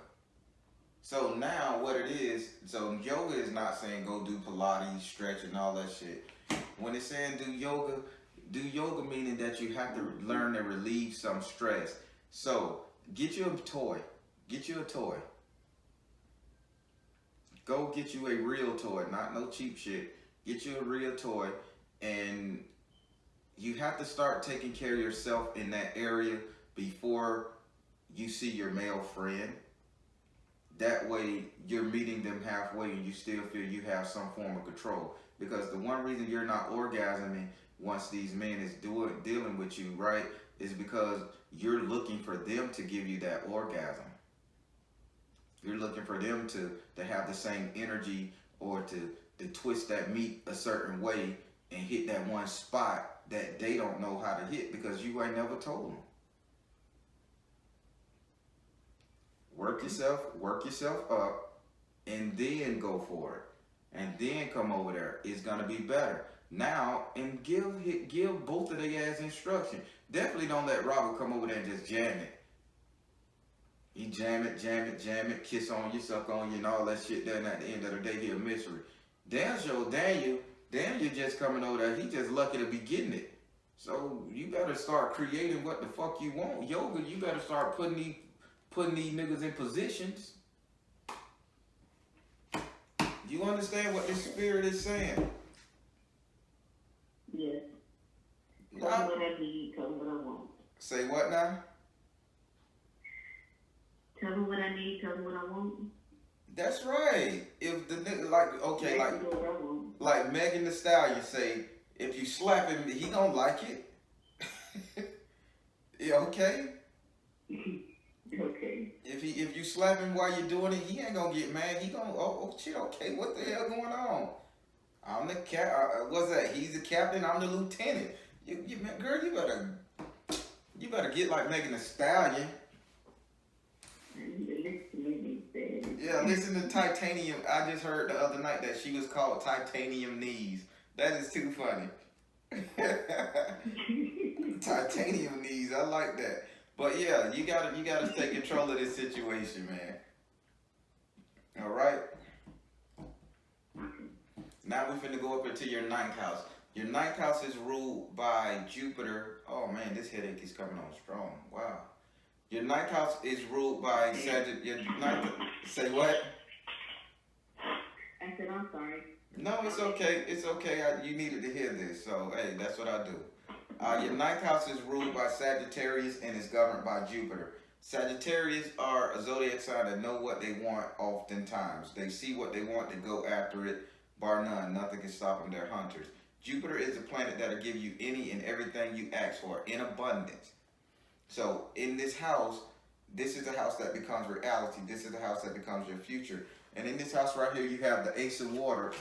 So now what it is, so yoga is not saying go do Pilates, stretch and all that shit. When it's saying do yoga meaning that you have to learn to relieve some stress. So get you a toy. Get you a toy. Go get you a real toy, not no cheap shit. Get you a real toy, and you have to start taking care of yourself in that area before you see your male friend. That way you're meeting them halfway and you still feel you have some form of control. Because the one reason you're not orgasming once these men is dealing with you, right, is because you're looking for them to give you that orgasm. You're looking for them to have the same energy or to twist that meat a certain way and hit that one spot that they don't know how to hit because you ain't never told them. Work yourself up, and then go for it. And then come over there. It's gonna be better. Now, and give both of their ass instruction. Definitely don't let Robert come over there and just jam it. He jam it, kiss on you, suck on you, and all that shit. Then at the end of the day, he a mystery. Daniel just coming over there. He just lucky to be getting it. So you better start creating what the fuck you want. Yoga, you better start putting these niggas in positions. You understand what this spirit is saying? Yes. Tell me what I need, tell me what I want. Say what now? Tell me what I need, tell me what I want. That's right. If the nigga like Megan Thee Stallion say, if you slap him, he don't like it. Yeah, okay. Okay. If you slap him while you're doing it, he ain't gonna get mad. He gonna, oh shit, okay, what the hell going on? I'm the what's that? He's the captain. I'm the lieutenant. Girl, you better get like Megan Thee Stallion. Yeah, listen to Titanium. I just heard the other night that she was called Titanium Knees. That is too funny. Titanium Knees. I like that. But yeah, you gotta take control of this situation, man. All right. Now we finna go up into your ninth house. Your ninth house is ruled by Jupiter. Oh man, this headache is coming on strong. Wow. Your ninth house is ruled by Sagittarius. Say what? I said, I'm sorry. No, it's okay. It's okay. You needed to hear this. So, hey, that's what I do. Your ninth house is ruled by Sagittarius and is governed by Jupiter. Sagittarius are a zodiac sign that know what they want oftentimes. They see what they want to go after it, bar none. Nothing can stop them. They're hunters. Jupiter is a planet that'll give you any and everything you ask for in abundance. So in this house, this is the house that becomes reality. This is the house that becomes your future. And in this house right here, you have the Ace of Water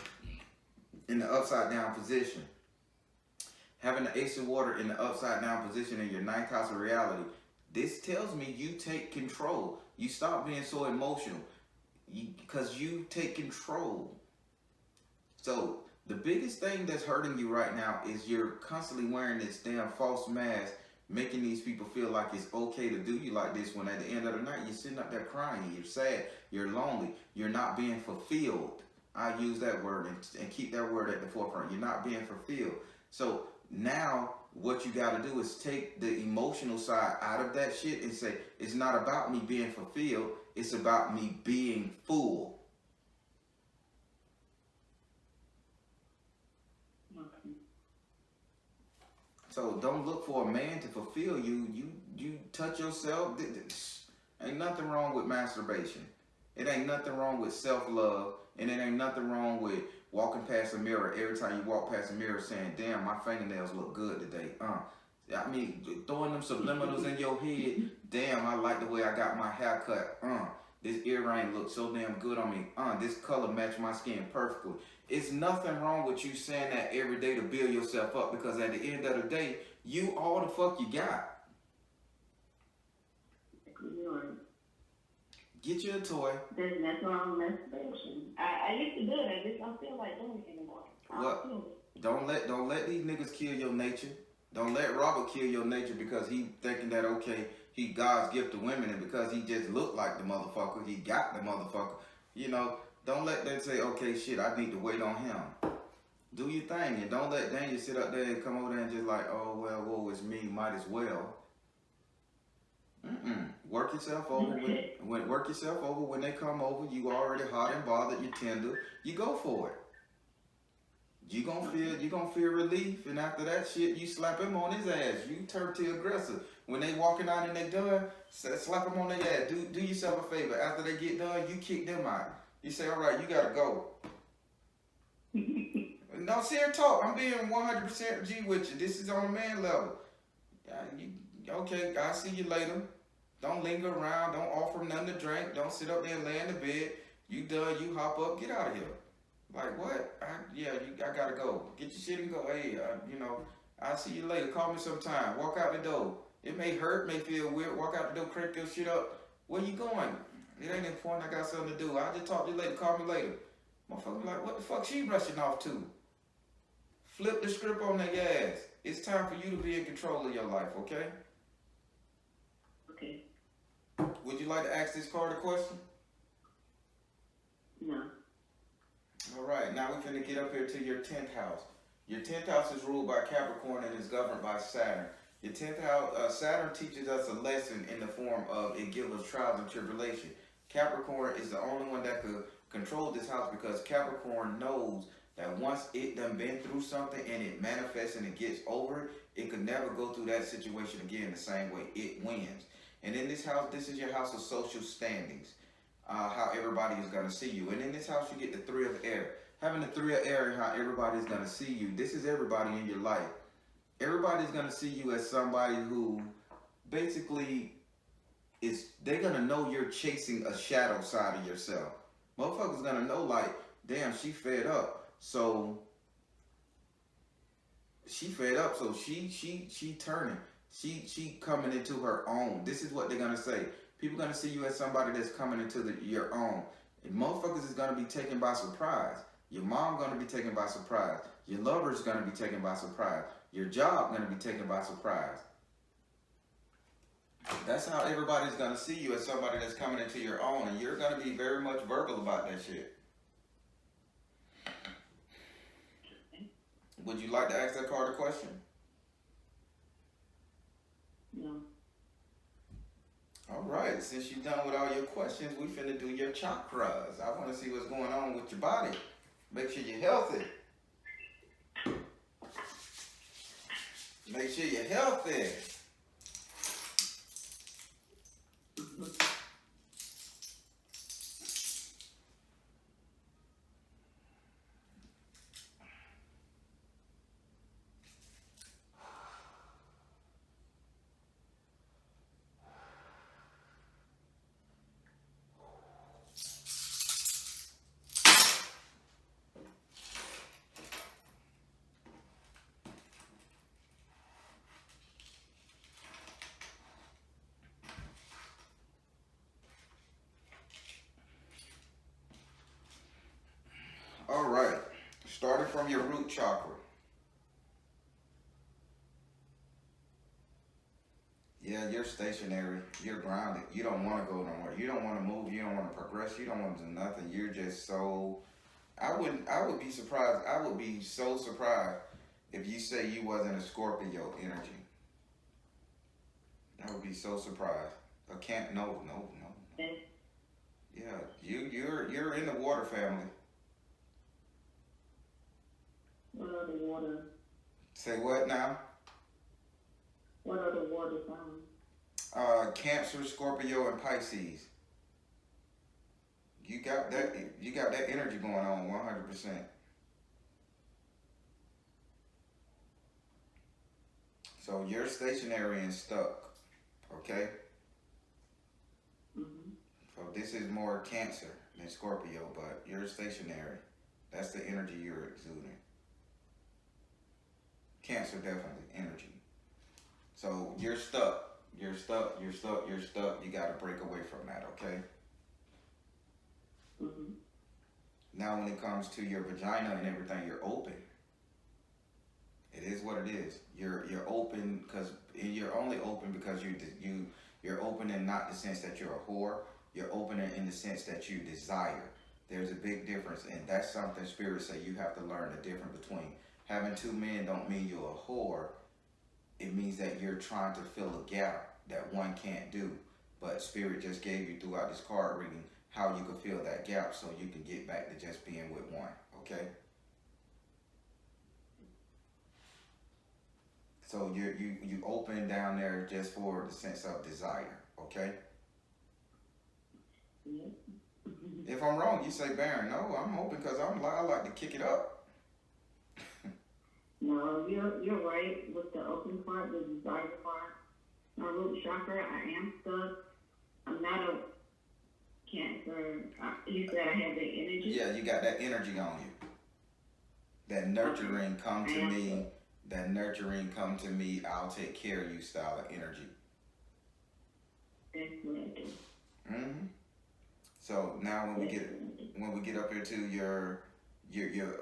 in the upside down position. Having the Ace of Water in the upside down position in your ninth house of reality, this tells me you take control. You stop being so emotional because you take control. So the biggest thing that's hurting you right now is you're constantly wearing this damn false mask, making these people feel like it's okay to do you like this when at the end of the night you're sitting up there crying, you're sad, you're lonely, you're not being fulfilled. I use that word and keep that word at the forefront. You're not being fulfilled. So now what you got to do is take the emotional side out of that shit and say, it's not about me being fulfilled, it's about me being full. So don't look for a man to fulfill you. You touch yourself. Ain't nothing wrong with masturbation. It ain't nothing wrong with self-love. And it ain't nothing wrong with walking past a mirror every time you walk past a mirror saying, damn, my fingernails look good today. I mean, throwing them subliminals in your head. Damn, I like the way I got my hair cut. This earring looks so damn good on me. This color match my skin perfectly. It's nothing wrong with you saying that every day to build yourself up, because at the end of the day, you all the fuck you got. Get you a toy. There's nothing wrong with masturbation. I used to do it. I just don't feel like doing it anymore. Don't let these niggas kill your nature. Don't let Robert kill your nature because he thinking that, okay, he God's gift to women, and because he just looked like the motherfucker, he got the motherfucker. You know, don't let them say, okay, shit, I need to wait on him. Do your thing, and don't let Daniel sit up there and come over there and just like, oh, well, woe is me, might as well. Work yourself over. Work yourself over when they come over. You already hot and bothered. You tender. You go for it. You gonna feel relief, and after that shit, you slap him on his ass. You turn to aggressive. When they walking out and they done, slap them on their ass. Do yourself a favor. After they get done, you kick them out. You say, all right, you gotta go. No, serious talk. I'm being 100% G with you. This is on a man level. Okay, I'll see you later. Don't linger around. Don't offer them nothing to drink. Don't sit up there and lay in the bed. You done, you hop up, get out of here. Like, what? I gotta go. Get your shit and go. Hey, I'll see you later. Call me sometime. Walk out the door. It may hurt, may feel weird. Walk out the door, crank your shit up. Where you going? It ain't important. I got something to do. I'll just talk to you later. Call me later. Motherfucker like, what the fuck she rushing off to? Flip the script on their ass. It's time for you to be in control of your life, okay? Okay. Would you like to ask this card a question? No. All right, now we're going to get up here to your 10th house. Your 10th house is ruled by Capricorn and is governed by Saturn. Your 10th house, Saturn teaches us a lesson in the form of it gives us trials and tribulation. Capricorn is the only one that could control this house because Capricorn knows that once it done been through something and it manifests and it gets over it, it could never go through that situation again the same way. It wins. And in this house, this is your house of social standings. How everybody is going to see you. And in this house, you get the 3 of air. Having the 3 of air and how everybody's going to see you. This is everybody in your life. Everybody's going to see you as somebody who basically they're gonna know you're chasing a shadow side of yourself. Motherfuckers gonna know like, damn, she fed up. So she turning. She coming into her own. This is what they're gonna say. People gonna see you as somebody that's coming into your own. And motherfuckers is gonna be taken by surprise. Your mom gonna be taken by surprise. Your lover's gonna be taken by surprise. Your job gonna be taken by surprise. That's how everybody's gonna see you as somebody that's coming into your own, and you're gonna be very much verbal about that shit. Would you like to ask that card a question? No. All right, since you're done with all your questions, we finna do your chakras. I wanna see what's going on with your body. Make sure you're healthy. Make sure you're healthy. All right, starting from your root chakra. Yeah, you're stationary. You're grounded. You don't want to go nowhere. You don't want to move. You don't want to progress. You don't want to do nothing. You're just so. I would be surprised. I would be so surprised if you say you wasn't a Scorpio energy. I would be so surprised. I can't. No. Yeah, you're in the water family. What are the water? Say what now? What are the water signs? Cancer, Scorpio, and Pisces. You got that energy going on 100%. So you're stationary and stuck, okay? Mm-hmm. So this is more Cancer than Scorpio, but you're stationary. That's the energy you're exuding. Cancer definitely energy. So you're stuck. You're stuck. You got to break away from that, okay? Mm-hmm. Now when it comes to your vagina and everything, you're open. It is what it is. You're open you're only open because you're open in not the sense that you're a whore. You're open in the sense that you desire. There's a big difference, and that's something Spirit say you have to learn the difference between. Having two men don't mean you're a whore. It means that you're trying to fill a gap that one can't do. But Spirit just gave you throughout this card reading how you can fill that gap so you can get back to just being with one, okay? So you open down there just for the sense of desire, okay? Yeah. If I'm wrong, you say, Baron, no, I'm open because I like to kick it up. No, you're right with the open part, the desire part. My root chakra, I am stuck. I'm not a Cancer. You said I have the energy? Yeah, you got that energy on you. That nurturing come to me. That nurturing come to me. I'll take care of you style of energy. That's what I do. Mm-hmm. So now when we get up here to your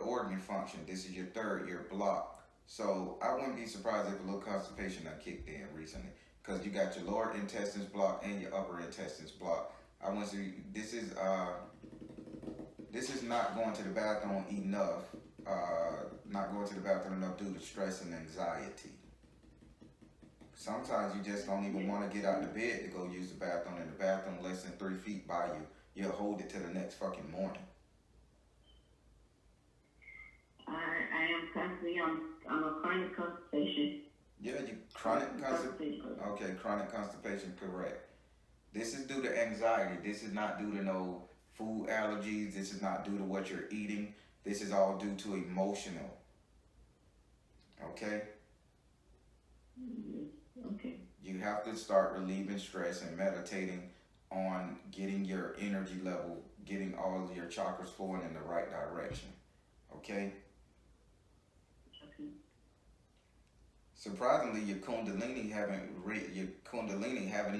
organ function, this is your third, your block. So I wouldn't be surprised if a little constipation done kicked in recently, because you got your lower intestines blocked and your upper intestines blocked. I want to see, this is not going to the bathroom enough, not going to the bathroom enough due to stress and anxiety. Sometimes you just don't even want to get out of bed to go use the bathroom, and the bathroom less than 3 feet by you. You'll hold it to the next fucking morning. I am constantly on a chronic constipation. Yeah, you chronic constipation. Okay, chronic constipation, correct. This is due to anxiety. This is not due to no food allergies. This is not due to what you're eating. This is all due to emotional. Okay? Okay. You have to start relieving stress and meditating on getting your energy level, getting all of your chakras flowing in the right direction. Okay? Okay. Surprisingly, your kundalini haven't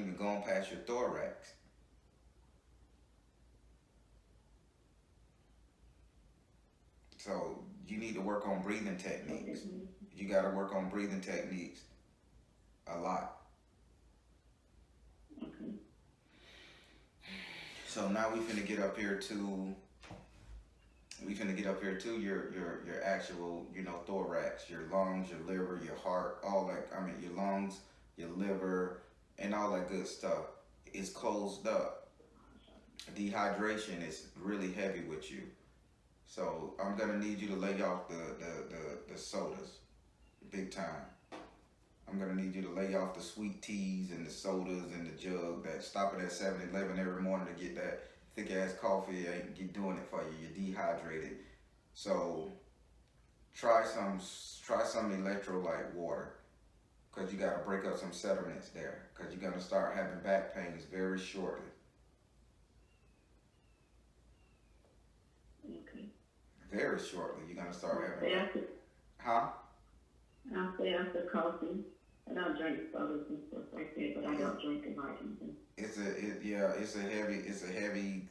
even gone past your thorax. So you need to work on breathing techniques. You got to work on breathing techniques a lot. Okay. So now we finna get up here to your actual, thorax, your lungs, your liver, your heart, all that. I mean, your lungs, your liver, and all that good stuff is closed up. Dehydration is really heavy with you. So I'm gonna need you to lay off the sodas, big time. I'm gonna need you to lay off the sweet teas and the sodas and the jug. That stopping at 7-Eleven every morning to get that thick ass coffee ain't doing it for you. You're dehydrated. So try some electrolyte water, because you got to break up some sediments there, because you're gonna start having back pains very shortly. Okay. Very shortly, you're gonna start having. I'll Huh? stay after coffee. I don't drink sodas and stuff like that, but I don't drink a lot either. It's a heavy,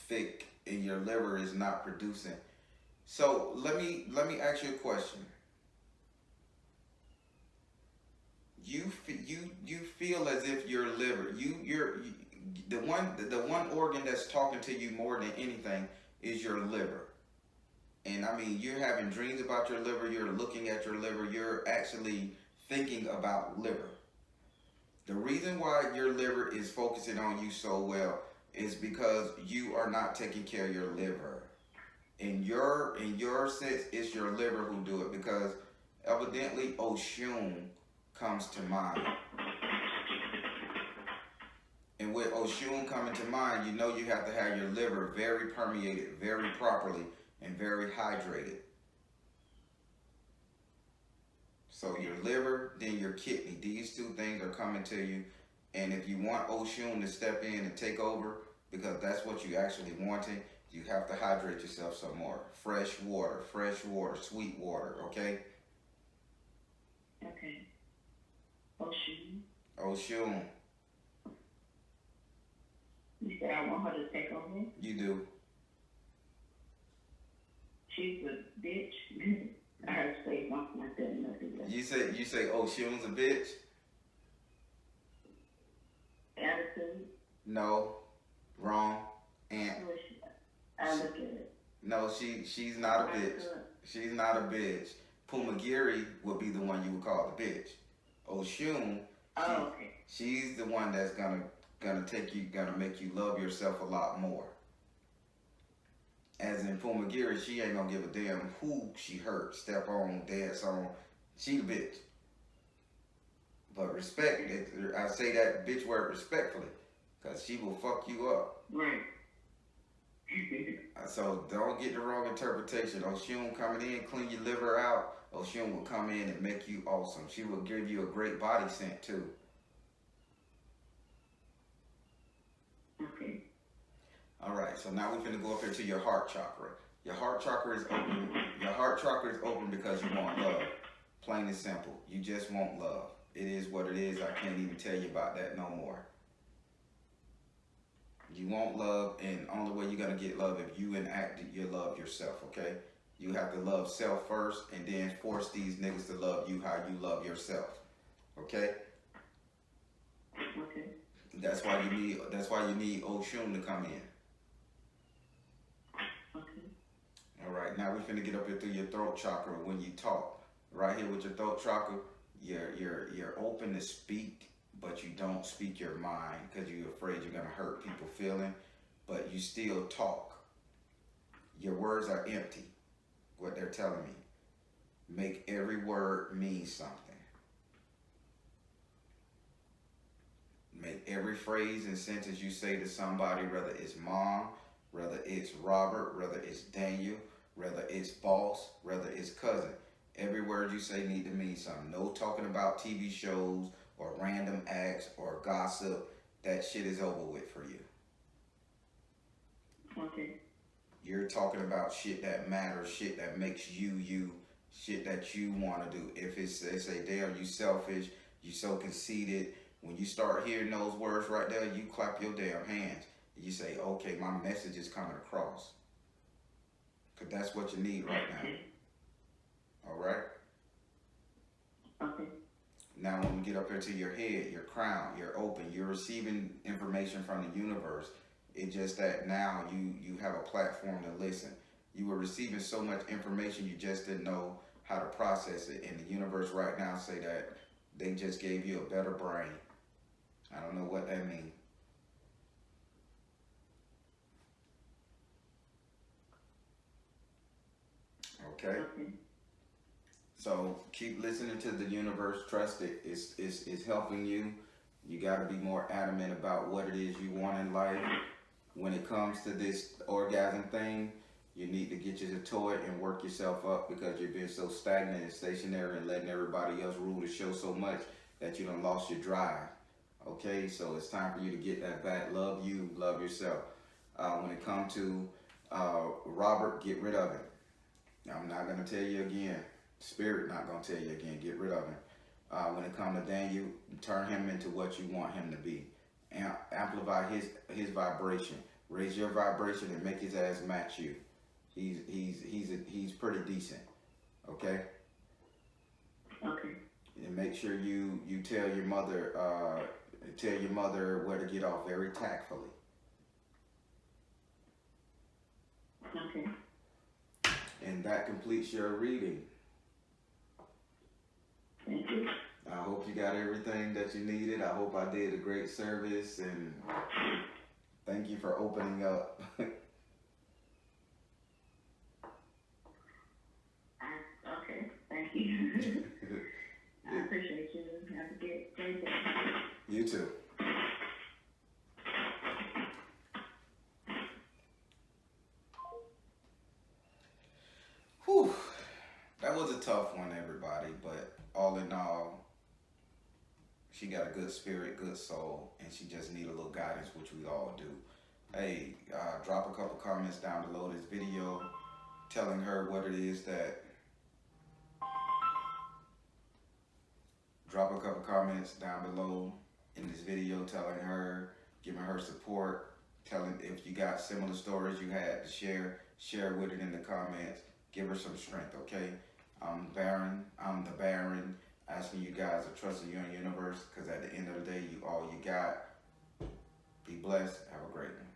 thick, and your liver is not producing. So let me ask you a question. You feel as if your liver, the one organ that's talking to you more than anything is your liver. And I mean, you're having dreams about your liver, you're looking at your liver, you're actually thinking about liver. The reason why your liver is focusing on you so well is because you are not taking care of your liver. In your sense, it's your liver who do it, because evidently Oshun comes to mind. And with Oshun coming to mind, you know you have to have your liver very permeated, very properly, and very hydrated. So your liver, then your kidney, these two things are coming to you. And if you want Oshun to step in and take over, because that's what you actually wanted, you have to hydrate yourself some more. Fresh water, sweet water, okay? Okay. Oshun. Oshun. You said I want her to take over? You do. She's a bitch. I heard her say something like that. You say Oshun's a bitch? Attitude? No. Wrong. And I look at it. no, she's not a bitch. She's not a bitch. Pumagiri would be the one you would call the bitch. Oshun, okay. She's the one that's gonna make you love yourself a lot more. As in Pumagiri, she ain't gonna give a damn who she hurt, step on, dance on. She the bitch. But respect, I say that bitch word respectfully, because she will fuck you up. Right. So don't get the wrong interpretation. Oshun coming in, clean your liver out. Oshun will come in and make you awesome. She will give you a great body scent too. Okay. All right, so now we're finna go up here to your heart chakra. Your heart chakra is open. Your heart chakra is open because you want love. Plain and simple. You just want love. It is what it is. I can't even tell you about that no more. You want love, and only way you're gonna get love if you enact your love yourself, okay? You have to love self first, and then force these niggas to love you how you love yourself, okay? Okay. That's why you need Oshun to come in. Okay. All right, now we're finna get up here through your throat chakra. When you talk, right here with your throat chakra, you're open to speak, but you don't speak your mind because you're afraid you're gonna hurt people feeling, but you still talk. Your words are empty, what they're telling me. Make every word mean something. Make every phrase and sentence you say to somebody, whether it's mom, whether it's Robert, whether it's Daniel, whether it's boss, whether it's cousin. Every word you say need to mean something. No talking about TV shows or random acts or gossip, that shit is over with for you. Okay. You're talking about shit that matters, shit that makes you you, shit that you want to do. If they say, damn, you selfish, you so conceited, when you start hearing those words right there, you clap your damn hands. You say, okay, my message is coming across. Because that's what you need right now. All right? Okay. Now when we get up into your head, your crown, you're open, you're receiving information from the universe. It's just that now you have a platform to listen. You were receiving so much information, you just didn't know how to process it. And the universe right now say that they just gave you a better brain. I don't know what that means. Okay? So keep listening to the universe. Trust it. It's helping you. You got to be more adamant about what it is you want in life. When it comes to this orgasm thing, you need to get you to it and work yourself up, because you're being so stagnant and stationary and letting everybody else rule the show so much that you done lost your drive. Okay, so it's time for you to get that back. Love you, love yourself. When it comes to Robert, get rid of it. I'm not going to tell you again. Spirit not going to tell you again. Get rid of him. When it comes to Daniel, turn him into what you want him to be. Amplify his vibration. Raise your vibration and make his ass match you. He's pretty decent. Okay? Okay. And make sure you tell your mother where to get off very tactfully. Okay. And that completes your reading. Thank you. I hope you got everything that you needed. I hope I did a great service, and thank you for opening up. Okay, thank you. I appreciate you. Have a great day. You too. Whew. That was a tough one, everybody, but all in all, she got a good spirit, good soul, and she just need a little guidance, which we all do. Hey, drop a couple comments down below this video telling her what it is that... Drop a couple comments down below in this video telling her, giving her support, telling if you got similar stories you had to share with it in the comments. Give her some strength, okay? I'm the Baron, asking you guys to trust in your universe, because at the end of the day, you all you got. Be blessed. Have a great one.